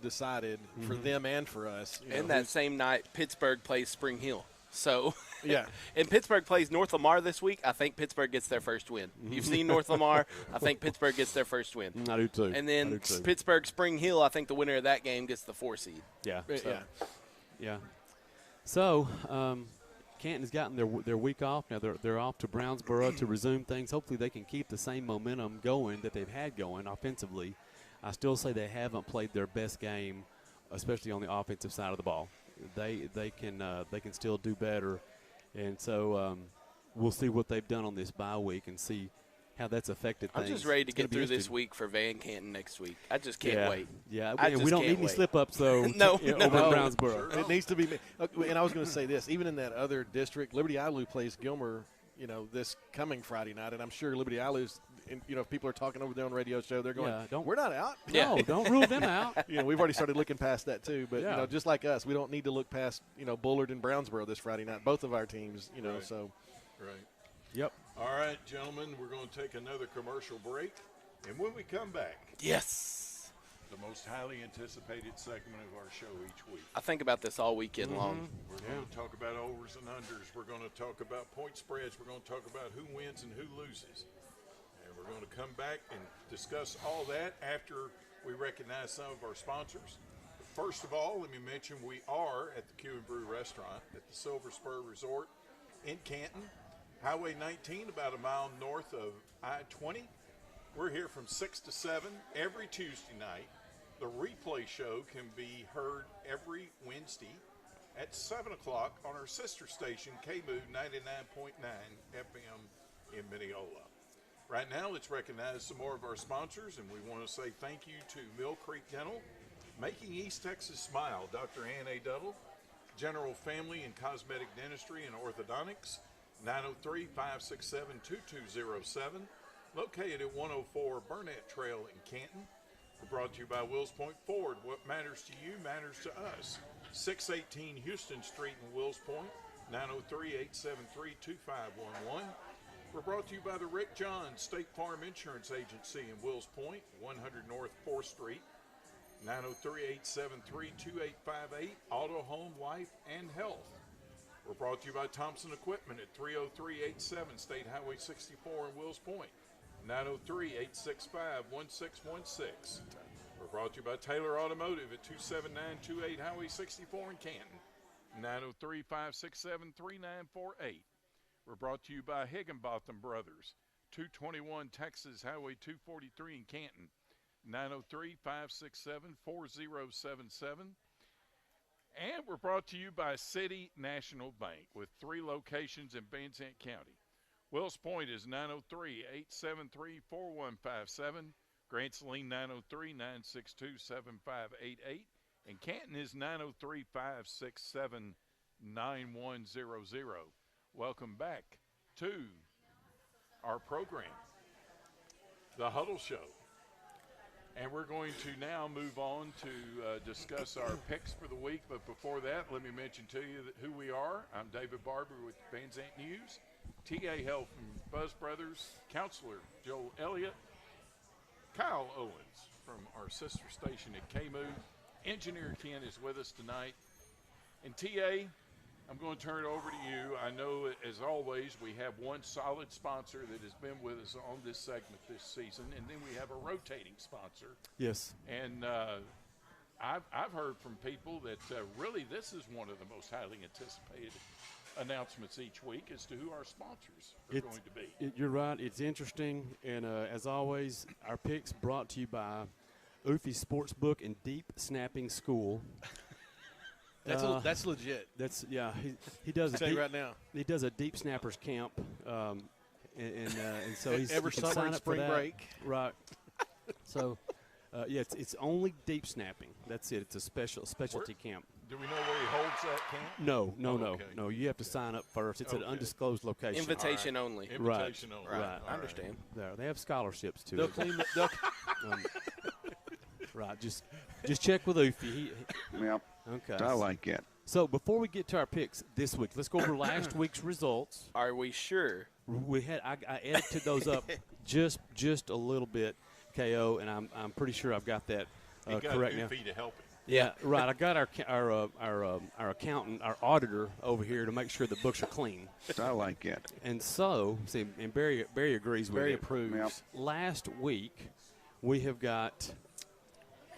S3: decided for them and for us.
S4: And that same night, Pittsburgh plays Spring Hill. So,
S3: Yeah.
S4: and Pittsburgh plays North Lamar this week. I think Pittsburgh gets their first win. You've seen North Lamar. I think Pittsburgh gets their first win.
S1: I do too.
S4: And
S1: I
S4: then
S1: do too.
S4: Pittsburgh Spring Hill, I think the winner of that game gets the 4 seed.
S1: Yeah.
S3: Yeah.
S1: Yeah. So Canton's gotten their week off. Now they're off to Brownsboro to resume things. Hopefully they can keep the same momentum going that they've had going offensively. I still say they haven't played their best game, especially on the offensive side of the ball. They can still do better, and so we'll see what they've done on this bye week and see how that's affected
S4: I'm
S1: things.
S4: just ready to
S1: It's gonna
S4: get
S1: be
S4: through this
S1: interesting.
S4: week for Van Canton next week. I just can't wait.
S1: Yeah,
S4: I
S1: and we
S4: just
S1: don't
S4: can't
S1: need any
S4: wait.
S1: slip-ups, though.
S4: No,
S1: over
S4: no.
S1: in Brownsboro.
S3: It needs to be. And I was going to say this, even in that other district, Liberty Alou plays Gilmer, this coming Friday night, and I'm sure Liberty Alou's, if people are talking over there on the radio show, they're going,
S1: Yeah,
S3: we're not out.
S4: Yeah.
S1: No, don't rule them out.
S3: We've already started looking past that too. But
S1: Yeah.
S3: just like us, we don't need to look past Bullard and Brownsboro this Friday night. Both of our teams,
S2: Right.
S3: So
S2: Right.
S1: Yep.
S2: All right, gentlemen, we're going to take another commercial break. And when we come back,
S4: Yes.
S2: the most highly anticipated segment of our show each week.
S4: I think about this all weekend long.
S2: We're going to talk about overs and unders. We're going to talk about point spreads. We're going to talk about who wins and who loses. And we're going to come back and discuss all that after we recognize some of our sponsors. But first of all, let me mention we are at the Q and Brew Restaurant at the Silver Spur Resort in Canton. Highway 19, about a mile north of I-20. We're here from 6 to 7 every Tuesday night. The replay show can be heard every Wednesday at 7 o'clock on our sister station, KMOO 99.9 FM in Mineola. Right now, let's recognize some more of our sponsors, and we want to say thank you to Mill Creek Dental, Making East Texas Smile, Dr. Ann A. Duddle, General Family and Cosmetic Dentistry and Orthodontics, 903-567-2207, located at 104 Burnett Trail in Canton. We're brought to you by Wills Point Ford. What matters to you matters to us. 618 Houston Street in Wills Point, 903-873-2511. We're brought to you by the Rick John State Farm Insurance Agency in Wills Point, 100 North 4th Street, 903-873-2858, Auto, Home, Life, and Health. We're brought to you by Thompson Equipment at 30387 State Highway 64 in Wills Point, 903-865-1616. We're brought to you by Taylor Automotive at 27928 Highway 64 in Canton, 903-567-3948. We're brought to you by Higginbotham Brothers, 221 Texas Highway 243 in Canton, 903-567-4077. And we're brought to you by City National Bank with 3 locations in Vansant County. Wills Point is 903-873-4157. Grant Saline 903-962-7588. And Canton is 903-567-9100. Welcome back to our program, The Huddle Show. And we're going to now move on to discuss our picks for the week. But before that, let me mention to you who we are. I'm David Barber with Vansant News, TA Help from Buzz Brothers, Counselor Joel Elliott, Kyle Owens from our sister station at KMU. Engineer Ken is with us tonight. And TA, I'm going to turn it over to you. I know, as always, we have one solid sponsor that has been with us on this segment this season, and then we have a rotating sponsor.
S1: Yes.
S2: And I've heard from people that really this is one of the most highly anticipated announcements each week as to who our sponsors are going to be.
S1: You're right. It's interesting. And as always, our picks brought to you by Oofy Sportsbook and Deep Snapping School.
S3: That's legit.
S1: That's He does.
S3: I'll tell you right now.
S1: He does a deep snappers camp, and so he's
S3: every
S1: you can
S3: summer
S1: sign
S3: and
S1: up for
S3: spring
S1: that.
S3: break.
S1: Right. So, it's only deep snapping. That's it. It's a specialty camp.
S2: Do we know where he holds that camp?
S1: No.
S2: Okay.
S1: No. You have to sign up first. It's an undisclosed location.
S4: Invitation only.
S2: Invitation only.
S1: Right.
S4: I understand.
S1: They have scholarships too.
S3: They'll clean the
S1: Right. Just check with Oofy.
S5: Yep.
S1: Okay.
S5: I like it.
S1: So before we get to our picks this week, let's go over last week's results.
S4: Are we sure?
S1: I edited those up just a little bit, KO, and I'm pretty sure I've got that
S2: He got
S1: correct now.
S2: Goofy to help him.
S1: Yeah, right. I got our accountant, our auditor over here to make sure the books are clean.
S5: I like it.
S1: And so, see, and Barry agrees with
S3: Barry
S1: it.
S3: approves.
S5: Yep.
S1: Last week, we have got.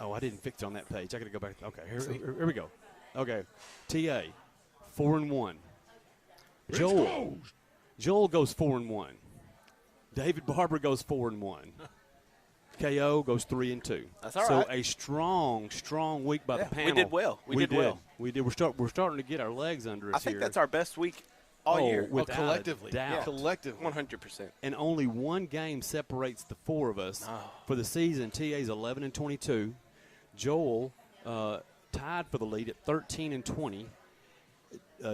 S1: Oh, I didn't fix it on that page. I got to go back. Okay, here we go. Okay, TA, 4-1. Joel goes 4-1. David Barber goes 4-1. KO goes 3-2.
S4: That's all
S1: so
S4: right.
S1: a strong week by the panel.
S4: We did well. We did well.
S1: We did. We're starting to get our legs under us
S4: I think
S1: here.
S4: that's our best week all year.
S1: Without
S3: collectively.
S1: a doubt.
S3: Yeah. Collectively.
S4: 100%.
S1: And only one game separates the four of us for the season. TA's 11-22. Joel tied for the lead at 13-20.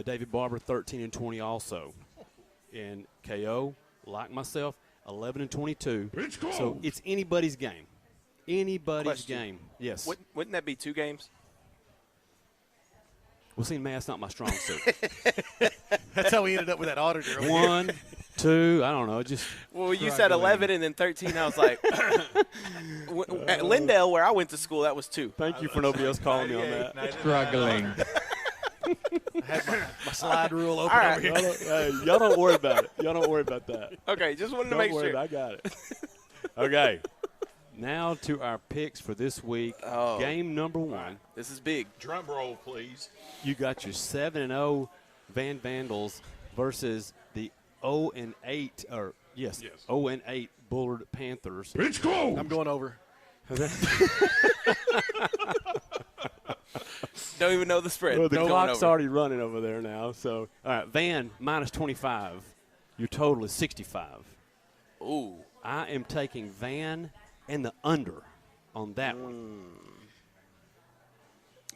S1: David Barber 13-20 also. And KO, like myself, 11-22.
S5: It's close.
S1: So it's anybody's game. Anybody's
S4: Question.
S1: game. Yes.
S4: Wouldn't that be 2 games?
S1: Well, see, math's not my strong suit.
S3: That's how we ended up with that auditor.
S1: 1, 2, I don't know. Just
S4: Well, you said 11 and then 13. I was like, at Lindale, where I went to school, that was 2.
S1: thank you for nobody else calling me on
S2: 98,
S1: that.
S2: 99.
S3: I had my slide rule open
S4: All right.
S3: over here.
S1: Hey, y'all don't worry about it. Y'all don't worry about that.
S4: Okay, just wanted to
S1: Don't
S4: make
S1: worry,
S4: sure.
S1: I got it. Okay. Now to our picks for this week.
S4: Oh.
S1: Game number 1.
S4: This is big.
S2: Drum roll, please.
S1: You got your 7-0 Van Vandals versus the 0-8
S2: Yes.
S1: 0-8 Bullard Panthers.
S5: It's close.
S3: I'm going over.
S4: Don't even know the spread.
S1: Well, the
S4: Going
S1: clock's
S4: over.
S1: already running over there now. So, all right, Van minus 25. Your total is 65.
S4: Ooh.
S1: I am taking Van and the under on that one.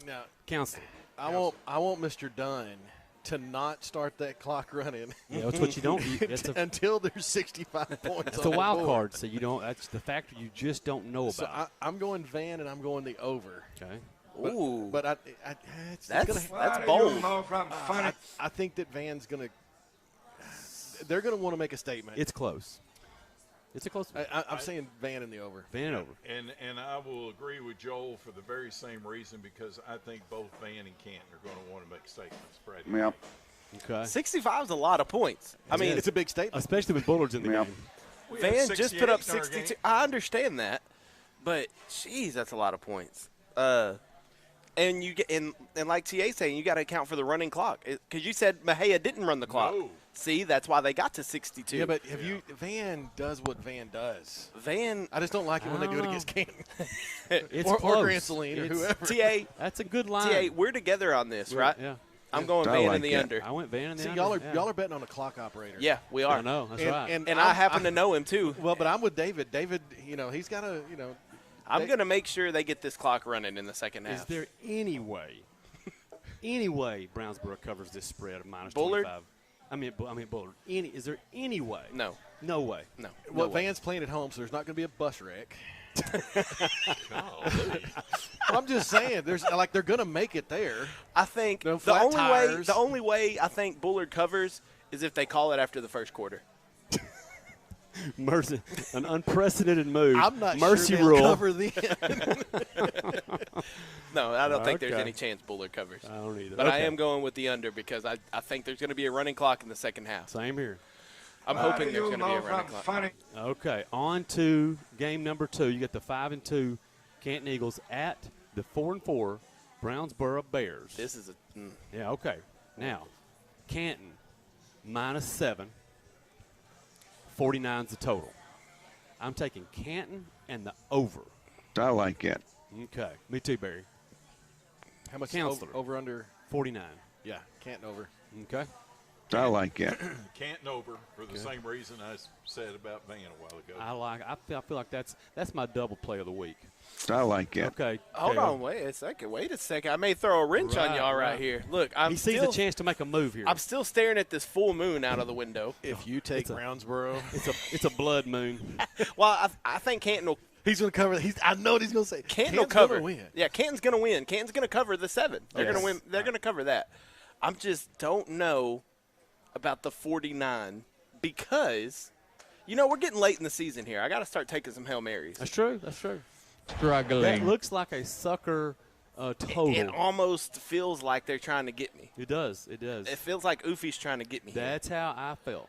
S3: Now,
S1: Counselor.
S3: I want Mr. Dunn to not start that clock running.
S1: Yeah, that's what you don't. It's a,
S3: until there's 65 points.
S1: it's
S3: on
S1: a
S3: the
S1: wild
S3: board.
S1: card, so you don't. That's the factor you just don't know
S3: So
S1: about.
S3: I'm going Van, and I'm going the over.
S1: Okay.
S4: Ooh,
S3: But it's
S4: that's
S3: gonna,
S4: bold.
S3: I think that Van's going to – they're going to want to make a statement.
S1: It's close. It's a close one.
S3: I'm saying Van in the over.
S1: Van over.
S2: And I will agree with Joel for the very same reason, because I think both Van and Canton are going to want to make statements. Brady.
S5: Yep.
S1: Okay.
S4: 65 is a lot of points. I mean,
S3: It's a big statement.
S1: Especially with Bullards in the
S5: Yeah.
S1: game.
S2: We had
S4: Van just put up
S2: 68 in our
S4: 62.
S2: game.
S4: I understand that, but jeez, that's a lot of points. And you get and like TA saying, you got to account for the running clock, because you said Mejia didn't run the clock.
S2: No.
S4: See, that's why they got to 62.
S3: Yeah, but Van does what Van does.
S4: Van
S3: I just don't like it when they do it
S1: Oh.
S3: against Canton.
S1: It's
S3: or
S1: close.
S3: Grant Saline or
S1: It's-
S3: whoever.
S4: TA
S1: That's a good line.
S4: TA, we're together on this, right?
S1: Yeah.
S4: I'm going
S5: I
S4: Van
S5: like
S4: in the
S5: it.
S4: under.
S1: I went Van in the
S3: See,
S1: under.
S3: y'all are betting on a clock operator.
S4: Yeah, we are.
S1: I know. That's
S3: And,
S1: right.
S3: and,
S4: I happen to know him too.
S3: Well, but I'm with David. David, he's got to,
S4: I'm going to make sure they get this clock running in the second
S1: Is
S4: half.
S1: there any way Brownsboro covers this spread of minus
S4: Bullard?
S1: 25? I mean Bullard. Is there any way?
S4: No,
S1: No way.
S4: no.
S3: Well,
S4: no way.
S3: Van's playing at home, so there's not going to be a bus wreck.
S2: Golly.
S3: I'm just saying, they're going to make it there.
S4: I think
S3: No
S4: the
S3: flat
S4: only
S3: tires.
S4: way I think Bullard covers is if they call it after the first quarter.
S1: Mercy, an unprecedented move.
S3: I'm not
S1: Mercy
S3: sure they'll
S1: rule.
S3: cover then.
S4: No, I don't think there's
S1: Okay.
S4: any chance Bullard covers.
S1: I don't either.
S4: But I
S1: Okay.
S4: am going with the under because I think there's going to be a running clock in the second half.
S1: Same here.
S4: I'm hoping there's going to be a running clock.
S1: Okay, on to game number 2. You got the 5-2 Canton Eagles at the 4-4 Brownsboro Bears.
S4: This is
S1: Yeah, okay. Now, Canton -7. 49's the total. I'm taking Canton and the over.
S5: I like it.
S1: Okay. Me too, Barry.
S3: How much
S1: Counselor.
S3: over under?
S1: 49.
S3: Yeah, Canton over.
S1: Okay.
S5: I like it.
S2: Canton over for the same reason I said about Van a while ago.
S1: I feel like that's my double play of the week.
S5: I like it.
S1: Okay.
S4: Hold
S1: Kale.
S4: on, wait a second. I may throw a wrench on y'all right here. Look,
S1: He sees a chance to make a move here.
S4: I'm still staring at this full moon out of the window.
S3: If you take
S1: It's a-
S3: Brownsboro,
S1: It's a blood moon.
S4: Well, I think Canton will
S3: he's going to cover. I know what he's going to say.
S4: Canton will
S3: Canton's
S4: cover.
S3: gonna win.
S4: Yeah, Canton's going to win. Canton's going to cover the 7. They're
S3: Yes.
S4: going to win. They're going to cover that. I'm just don't know about the 49 because, we're getting late in the season here. I got to start taking some Hail Marys.
S1: That's true. That's true. That
S6: Struggling.
S1: looks like a sucker total.
S4: It almost feels like they're trying to get me.
S1: It does. It does.
S4: It feels like Oofy's trying to get me. Here.
S1: That's how I felt.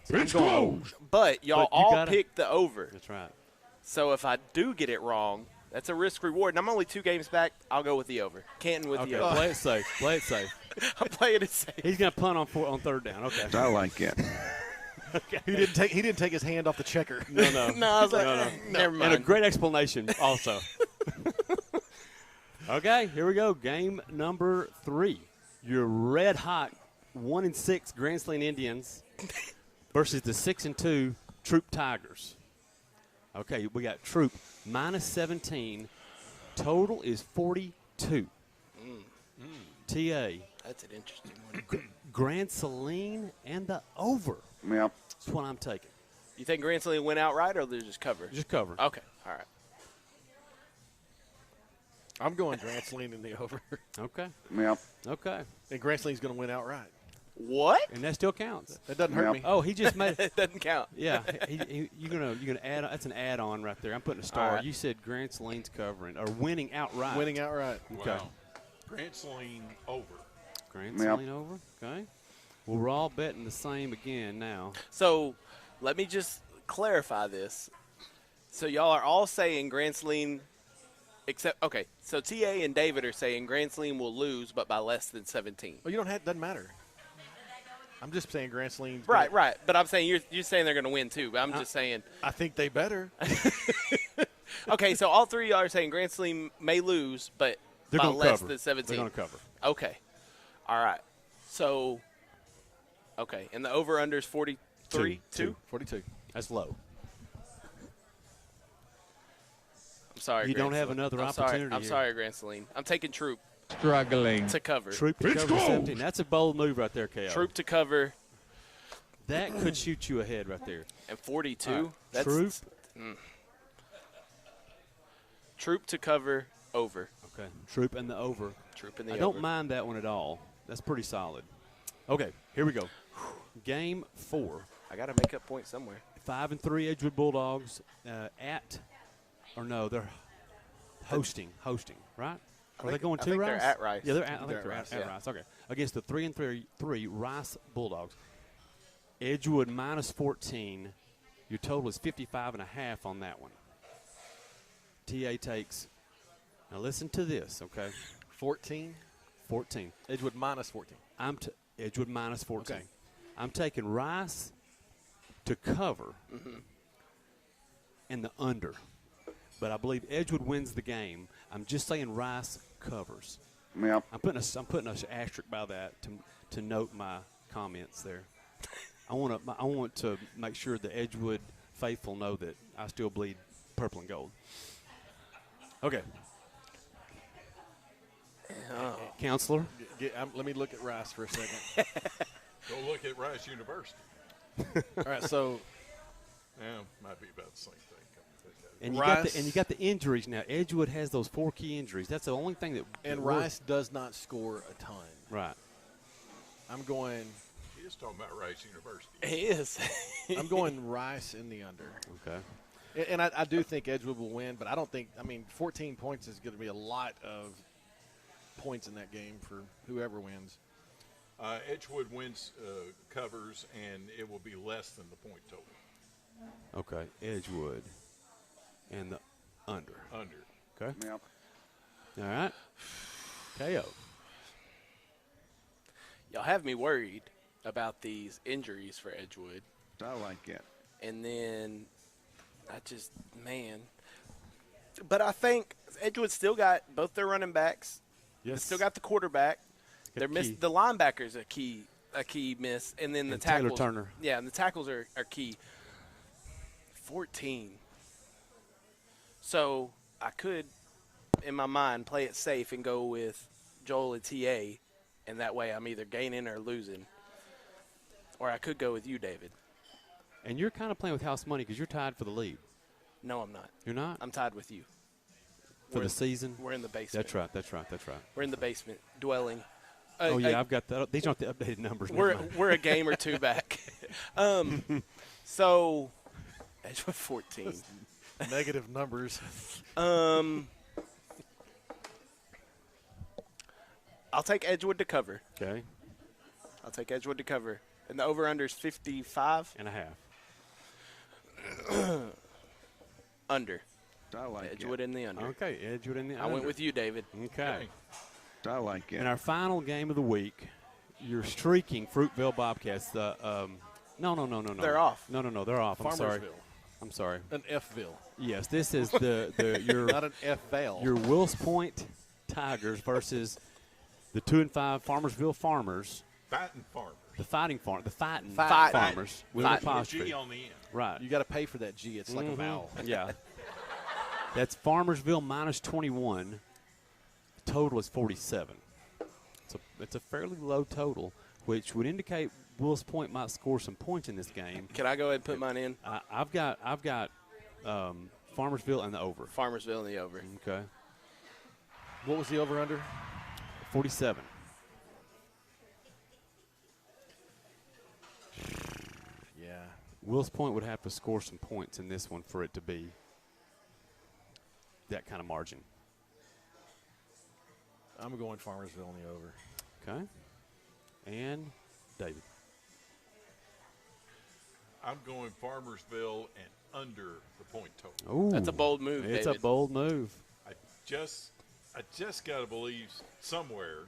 S5: It's close.
S4: But y'all
S1: But you
S4: all
S1: gotta-
S4: picked the over.
S1: That's right.
S4: So if I do get it wrong, that's a risk reward. And I'm only 2 games back. I'll go with the over. Canton with
S1: Okay.
S4: the over.
S1: Play it safe. Play it safe.
S4: I'm playing it safe.
S1: He's gonna punt on third down. Okay.
S5: I like it.
S3: He didn't take his hand off the checker.
S1: No, no.
S4: No, I was like, never mind.
S1: And a great explanation also. Okay, here we go. Game number 3. Your red hot 1-6 Grand Saline Indians versus the 6-2 Troop Tigers. Okay, we got Troop -17. Total is 42. TA,
S4: That's an interesting one.
S1: Grand Saline and the over.
S5: Yep.
S1: That's what I'm taking.
S4: You think Grand Saline went outright or they just cover?
S1: Just cover.
S4: Okay, all right.
S3: I'm going Grant Saline in the over.
S1: Okay.
S5: Yep.
S1: Okay.
S3: And Grant Saline's going to win outright.
S4: What?
S1: And that still counts.
S3: That doesn't hurt
S5: Yep.
S3: me.
S1: Oh, he just made.
S4: It doesn't count.
S1: Yeah, you're gonna add. That's an add-on right there. I'm putting a star.
S4: All right.
S1: You said Grant Saline's covering or winning outright.
S3: Winning outright.
S1: Okay.
S2: Wow. Grant Saline over.
S1: Grant
S5: Yep.
S1: Saline over. Okay. Well, we're all betting the same again now.
S4: So let me just clarify this. So y'all are all saying Grand Saline, except okay. So TA and David are saying Grand Saline will lose, but by less than 17.
S3: Well, you don't have. Doesn't matter. I'm just saying Grant Saline's
S4: Right,
S3: gonna-
S4: right. But I'm saying you're saying they're going to win too. But I'm just saying.
S3: I think they better.
S4: Okay, so all 3 of y'all are saying Grand Saline may lose, but
S1: They're
S4: by
S1: gonna
S4: less
S1: cover.
S4: than 17.
S1: They're gonna cover.
S4: Okay. All right. So. Okay, and the over/under is 43.
S1: Two.
S3: 42.
S1: That's low.
S4: I'm sorry.
S1: You
S4: Grand
S1: don't have
S4: Saline.
S1: another
S4: I'm
S1: opportunity
S4: Sorry. I'm
S1: here.
S4: sorry, Grand Saline. I'm taking Troop.
S5: Struggling.
S4: to cover.
S1: Troop to cover 17. That's a bold move right there, KO.
S4: Troop to cover
S1: That could shoot you ahead right there.
S4: and 42.
S1: All right.
S4: That's
S1: Troop.
S4: Troop to cover over.
S1: Okay. Troop and the over.
S4: Troop in the
S1: I
S4: over.
S1: don't mind that one at all. That's pretty solid. Okay, here we go. Game 4.
S4: I got to make up points somewhere.
S1: 5-3 Edgewood Bulldogs they're hosting, right? Are they going
S4: I
S1: to
S4: think
S1: Rice?
S4: they're at Rice.
S1: Yeah, they're at
S3: Rice,
S1: at
S4: yeah.
S1: Rice. Okay. Against the 3-3 Rice Bulldogs. Edgewood minus 14. Your total is 55.5 on that one. TA takes. Now listen to this, okay?
S3: 14.
S1: 14.
S3: Edgewood minus 14.
S1: Edgewood minus 14.
S3: Okay.
S1: I'm taking Rice to cover and the under. But I believe Edgewood wins the game. I'm just saying Rice covers.
S5: Yep.
S1: I'm putting an asterisk by that to note my comments there. I want to make sure the Edgewood faithful know that I still bleed purple and gold. Okay. Counselor?
S3: Let me look at Rice for a second.
S2: Go look at Rice University.
S3: All right, so
S2: Yeah, might be about the same thing.
S1: And
S3: Rice-
S1: you got the injuries now. Edgewood has those 4 key injuries. That's the only thing that.
S3: and
S1: that
S3: Rice does not score a ton.
S1: Right.
S3: I'm going
S2: He is talking about Rice University.
S4: He is.
S3: I'm going Rice in the under.
S1: Okay.
S3: And I do think Edgewood will win, but I don't think 14 points is going to be a lot of points in that game for whoever wins.
S2: Edgewood wins, covers, and it will be less than the point total.
S1: Okay. Edgewood and the under.
S2: Under.
S1: Okay.
S5: Yep.
S1: All right. KO.
S4: Y'all have me worried about these injuries for Edgewood.
S5: I like it.
S4: And then But I think Edgewood still got both their running backs.
S1: Yes.
S4: Still got the quarterback.
S1: Got
S4: They're
S1: key.
S4: missing the linebackers a key miss, and then the
S1: And Taylor
S4: tackles.
S1: Turner.
S4: Yeah, and the tackles are key. 14. So I could, in my mind, play it safe and go with Joel and TA, and that way I'm either gaining or losing. Or I could go with you, David.
S1: And you're kind of playing with house money because you're tied for the lead.
S4: No, I'm not.
S1: You're not?
S4: I'm tied with you.
S1: For
S4: We're
S1: the
S4: in-
S1: season?
S4: We're in the basement.
S1: That's right.
S4: We're in the basement, dwelling.
S1: Oh, yeah, I've got that. These aren't the updated numbers. Never
S4: We're
S1: mind.
S4: we're a game or two back. So Edgewood 14.
S3: Negative numbers.
S4: I'll take Edgewood to cover.
S1: Okay.
S4: I'll take Edgewood to cover. And the over-under is 55.
S1: And a half.
S4: Under.
S5: I like
S4: Edgewood in the under.
S1: Okay, Edgewood in the
S4: I went with you, David.
S1: Okay.
S5: it. I like
S1: In
S5: it.
S1: our final game of the week, you're streaking Fruitville Bobcats. No.
S4: They're off.
S1: No, they're off. I'm sorry.
S3: Farmersville.
S1: I'm sorry.
S3: An Fville.
S1: Yes, this is your
S3: Not an F-Vale.
S1: your Wills Point Tigers versus the 2-5 Farmersville Farmers,
S2: Fighting Farmers.
S1: the fighting farmers
S4: Fighting.
S1: with an
S4: Fighting.
S1: apostrophe.
S2: G on the end.
S1: Right.
S3: You got to pay for that G. It's like a vowel.
S1: Yeah. That's Farmersville minus 21. The total is 47. It's a fairly low total, which would indicate Wills Point might score some points in this game.
S4: Can I go ahead and put mine in?
S1: I've got Farmersville and the over.
S4: Farmersville in the over.
S1: Okay.
S3: What was the over-under?
S1: 47.
S3: Yeah.
S1: Wills Point would have to score some points in this one for it to be that kind of margin.
S3: I'm going Farmersville on the over.
S1: Okay. And David.
S2: I'm going Farmersville and under the point total.
S1: Ooh,
S4: That's a bold move,
S1: It's
S4: David.
S1: a bold move.
S2: I just got to believe somewhere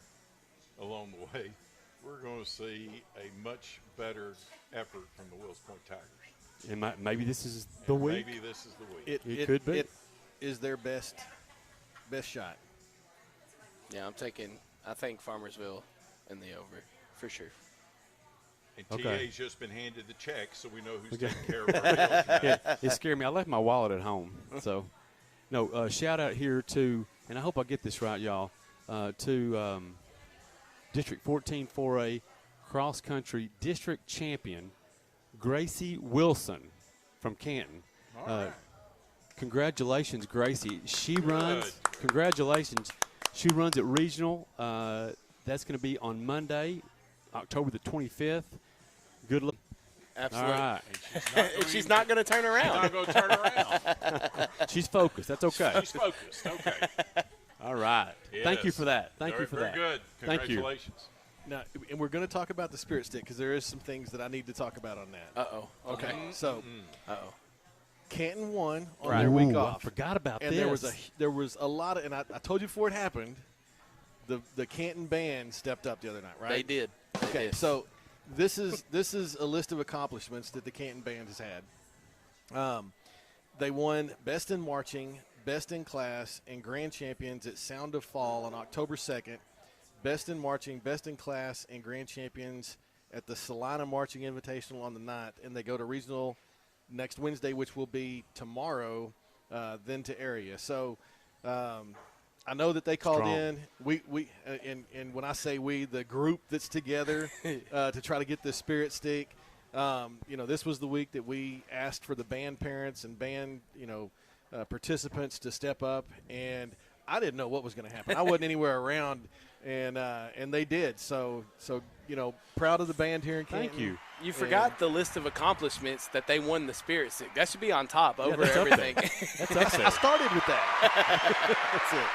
S2: along the way we're going to see a much better effort from the Wills Point Tigers.
S1: And maybe this is the
S2: And
S1: week.
S2: Maybe this is the week.
S1: It could be.
S3: It is their best shot.
S4: Yeah, I think Farmersville in the over for sure.
S2: And
S1: Okay.
S2: TA's just been handed the check, so we know who's taking care of our bills.
S1: Yeah, it scared me. I left my wallet at home. So, no, shout out here to, and I hope I get this right, y'all, to District 14 4A cross-country district champion, Gracie Wilson from Canton.
S2: All right.
S1: Congratulations, Gracie. Congratulations. She runs at regional. That's going to be on Monday, October the 25th. Good luck.
S4: Absolutely.
S1: All right.
S4: She's not going to turn
S2: She's
S4: around.
S2: not going to turn around.
S1: She's focused. That's okay.
S2: She's focused. Okay.
S1: All right. Thank you
S2: Yes.
S1: for that. Thank you for
S2: Very
S1: that.
S2: good.
S1: Thank you.
S2: Congratulations.
S3: Now, and we're going to talk about the Spirit Stick because there is some things that I need to talk about on that.
S4: Uh-oh.
S3: Okay. So
S4: Uh-oh.
S3: Canton won on
S4: Right.
S3: their week
S1: Ooh, I
S3: off.
S1: forgot about
S3: And
S1: this.
S3: there was a lot of, and I told you before it happened, the Canton band stepped up the other night, right?
S4: They did. They
S3: Okay,
S4: did.
S3: so this is a list of accomplishments that the Canton band has had. They won Best in Marching, Best in Class, and Grand Champions at Sound of Fall on October 2nd. Best in Marching, Best in Class, and Grand Champions at the Salina Marching Invitational on the 9th. And they go to regional next Wednesday, which will be tomorrow, then to area. So I know that they called
S1: Strong.
S3: in. And when I say we, the group that's together to try to get this Spirit Stick. This was the week that we asked for the band parents and band, participants to step up, and I didn't know what was going to happen. I wasn't anywhere around, and they did. So proud of the band here in Canton.
S1: Thank you.
S4: You forgot the list of accomplishments that they won the Spirit Stick. That should be on top over
S1: that's up there.
S4: everything.
S1: That's up
S3: I
S1: there.
S3: started with that. That's it.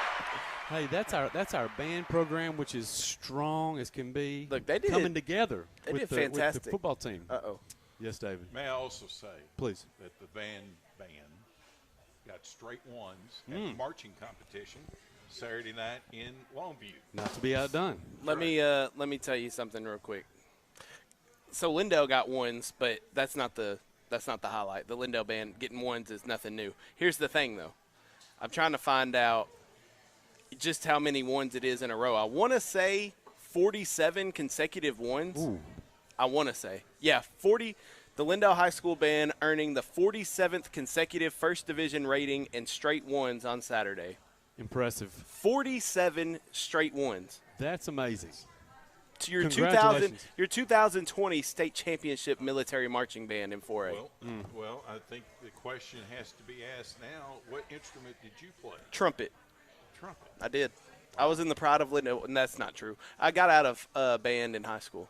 S1: Hey, that's our band program, which is strong as can be.
S4: Look, they did
S1: coming together
S4: they
S1: with
S4: did
S1: the
S4: fantastic.
S1: football team.
S4: Uh-oh.
S1: Yes, David.
S2: May I also say
S1: Please.
S2: that the band got straight ones at the marching competition Saturday night in Longview.
S1: Not to be outdone.
S4: Let me tell you something real quick. So Lindell got ones, but that's not the highlight. The Lindell band getting ones is nothing new. Here's the thing, though. I'm trying to find out just how many ones it is in a row. I want to say 47 consecutive ones.
S1: Ooh.
S4: I want to say. Yeah, 40. The Lindell High School band earning the 47th consecutive first division rating and straight ones on Saturday.
S1: Impressive.
S4: 47 straight ones.
S1: That's amazing.
S4: To your
S1: Congratulations.
S4: 2020 state championship military marching band in 4A.
S2: Well, I think the question has to be asked now, what instrument did you play?
S4: Trumpet.
S2: Trumpet.
S4: I did. I was in the Pride of Lindell, and that's not true. I got out of band in high school.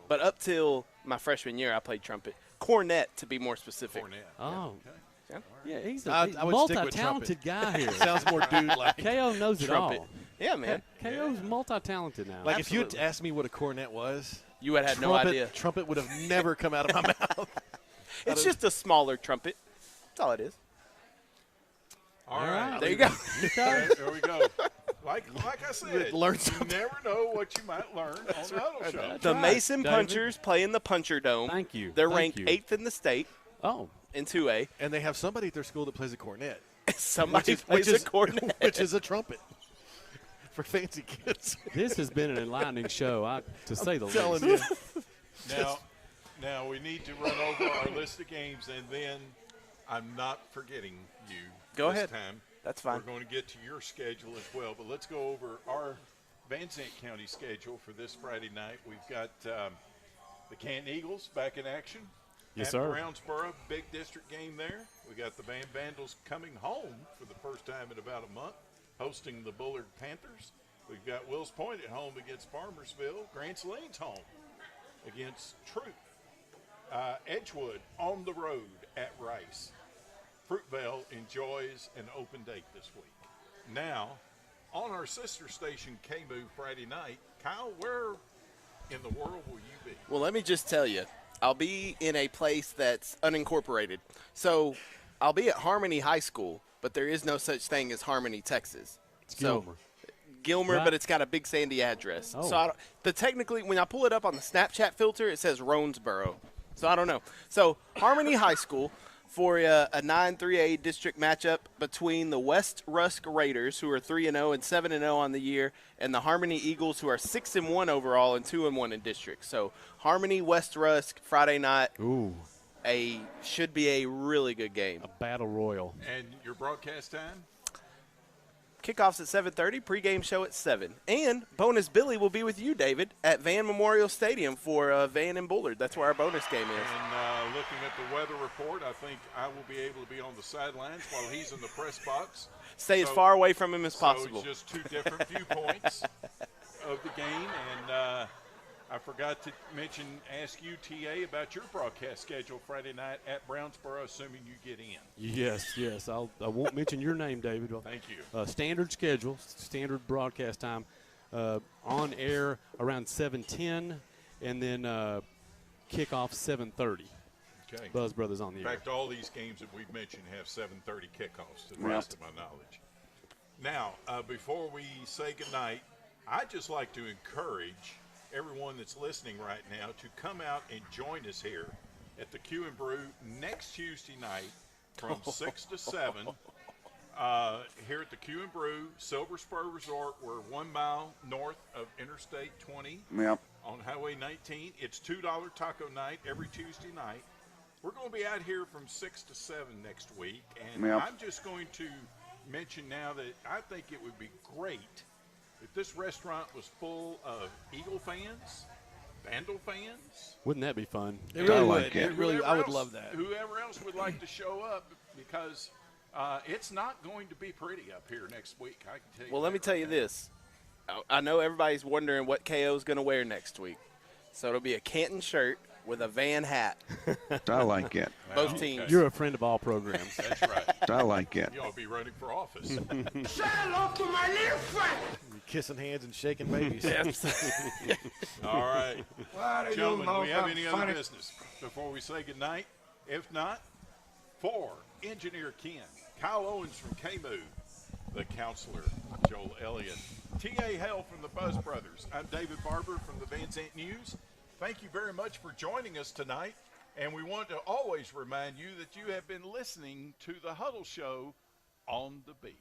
S4: But up till my freshman year, I played trumpet. Cornet, to be more specific.
S2: Cornet.
S1: Oh.
S2: Okay.
S1: Yeah, he's
S3: I
S1: a
S3: would stick with
S1: multi-talented guy here.
S3: Sounds more dude-like.
S1: KO knows it
S4: Trumpet.
S1: all.
S4: Yeah, man.
S1: KO's multi-talented now.
S3: Like if you had
S4: Absolutely.
S3: asked me what a cornet was,
S4: You had no idea.
S3: Trumpet would have never come out of my mouth.
S4: It's just a smaller trumpet. That's all it is.
S2: All right.
S4: There you go.
S2: There we go. Like I said,
S3: Learn
S2: you
S3: something.
S2: never know what you might learn on the Huddle Show.
S4: The
S1: right,
S4: Mason
S1: David.
S4: Punchers play in the Puncher Dome.
S1: Thank you.
S4: They're
S1: Thank
S4: ranked
S1: you.
S4: 8th in the state
S1: Oh.
S4: in 2A.
S3: And they have somebody at their school that plays a cornet.
S4: Somebody plays a cornet.
S3: Which is a trumpet for fancy kids.
S1: This has been an enlightening show, to say the
S3: Telling
S1: least.
S3: you.
S2: Now we need to run over our list of games, and then I'm not forgetting you.
S4: Go
S2: this
S4: ahead.
S2: Time.
S4: That's fine.
S2: We're going to get to your schedule as well, but let's go over our Vansant County schedule for this Friday night. We've got the Canton Eagles back in action.
S1: Yes,
S2: at
S1: sir.
S2: Brownsboro, big district game there. We got the Van Vandals coming home for the first time in about a month, hosting the Bullard Panthers. We've got Wills Point at home against Farmersville. Grant Saline's home against Truth. Edgewood on the road at Rice. Fruitvale enjoys an open date this week. Now, on our sister station, KMOO Friday night, Kyle, where in the world will you be?
S4: Well, let me just tell you, I'll be in a place that's unincorporated. So I'll be at Harmony High School, but there is no such thing as Harmony, Texas.
S1: It's Gilmer.
S4: Gilmer,
S1: Right.
S4: but it's got a Big Sandy address.
S1: Oh.
S4: So technically, when I pull it up on the Snapchat filter, it says Ronesboro. So I don't know. So Harmony High School for a 9-3A district matchup between the West Rusk Raiders, who are 3-0 and 7-0 on the year, and the Harmony Eagles, who are 6-1 overall and 2-1 in district. So Harmony West Rusk Friday night
S1: Ooh,
S4: should be a really good game.
S1: a battle royal.
S2: And your broadcast time?
S4: Kickoff's at 7:30, pregame show at 7. And Bonus Billy will be with you, David, at Van Memorial Stadium for Van and Bullard. That's where our bonus game is.
S2: And looking at the weather report, I think I will be able to be on the sidelines while he's in the press box.
S4: Stay as far away from him as possible.
S2: So it's just two different viewpoints of the game. And I forgot to ask you, TA, about your broadcast schedule Friday night at Brownsboro, assuming you get in.
S1: Yes. I won't mention your name, David.
S2: Thank you.
S1: Standard schedule, standard broadcast time. On air around 7:10, and then kickoff 7:30.
S2: Okay.
S1: Buzz Brothers on the
S2: In
S1: air.
S2: fact, all these games that we've mentioned have 7:30 kickoffs, to the best of my knowledge. Now, before we say goodnight, I'd just like to encourage everyone that's listening right now to come out and join us here at the Q and Brew next Tuesday night from 6 to 7 here at the Q and Brew Silver Spur Resort. We're 1 mile north of Interstate 20 on Highway 19. It's $2 taco night every Tuesday night. We're going to be out here from 6 to 7 next week, and I'm just going to mention now that I think it would be great if this restaurant was full of Eagle fans, Vandal fans.
S1: Wouldn't that be fun?
S3: It really would.
S5: like it.
S3: It really, I would
S2: else-
S3: love that.
S2: Whoever else would like to show up, because it's not going to be pretty up here next week. I can tell you.
S4: Well, let me tell you this. I know everybody's wondering what KO is going to wear next week. So it'll be a Canton shirt with a Van hat.
S5: I like it.
S4: Both teams.
S1: You're a friend of all programs.
S2: That's right.
S5: I like it.
S2: You ought to be running for office.
S3: Kissing hands and shaking babies.
S2: All right. Gentlemen, do we have any other business before we say goodnight? If not, for Engineer Ken, Kyle Owens from KMU, the counselor, Joel Elliott, T.A. Hell from the Buzz Brothers, I'm David Barber from the Vansant News. Thank you very much for joining us tonight, and we want to always remind you that you have been listening to the Huddle Show on the Beat.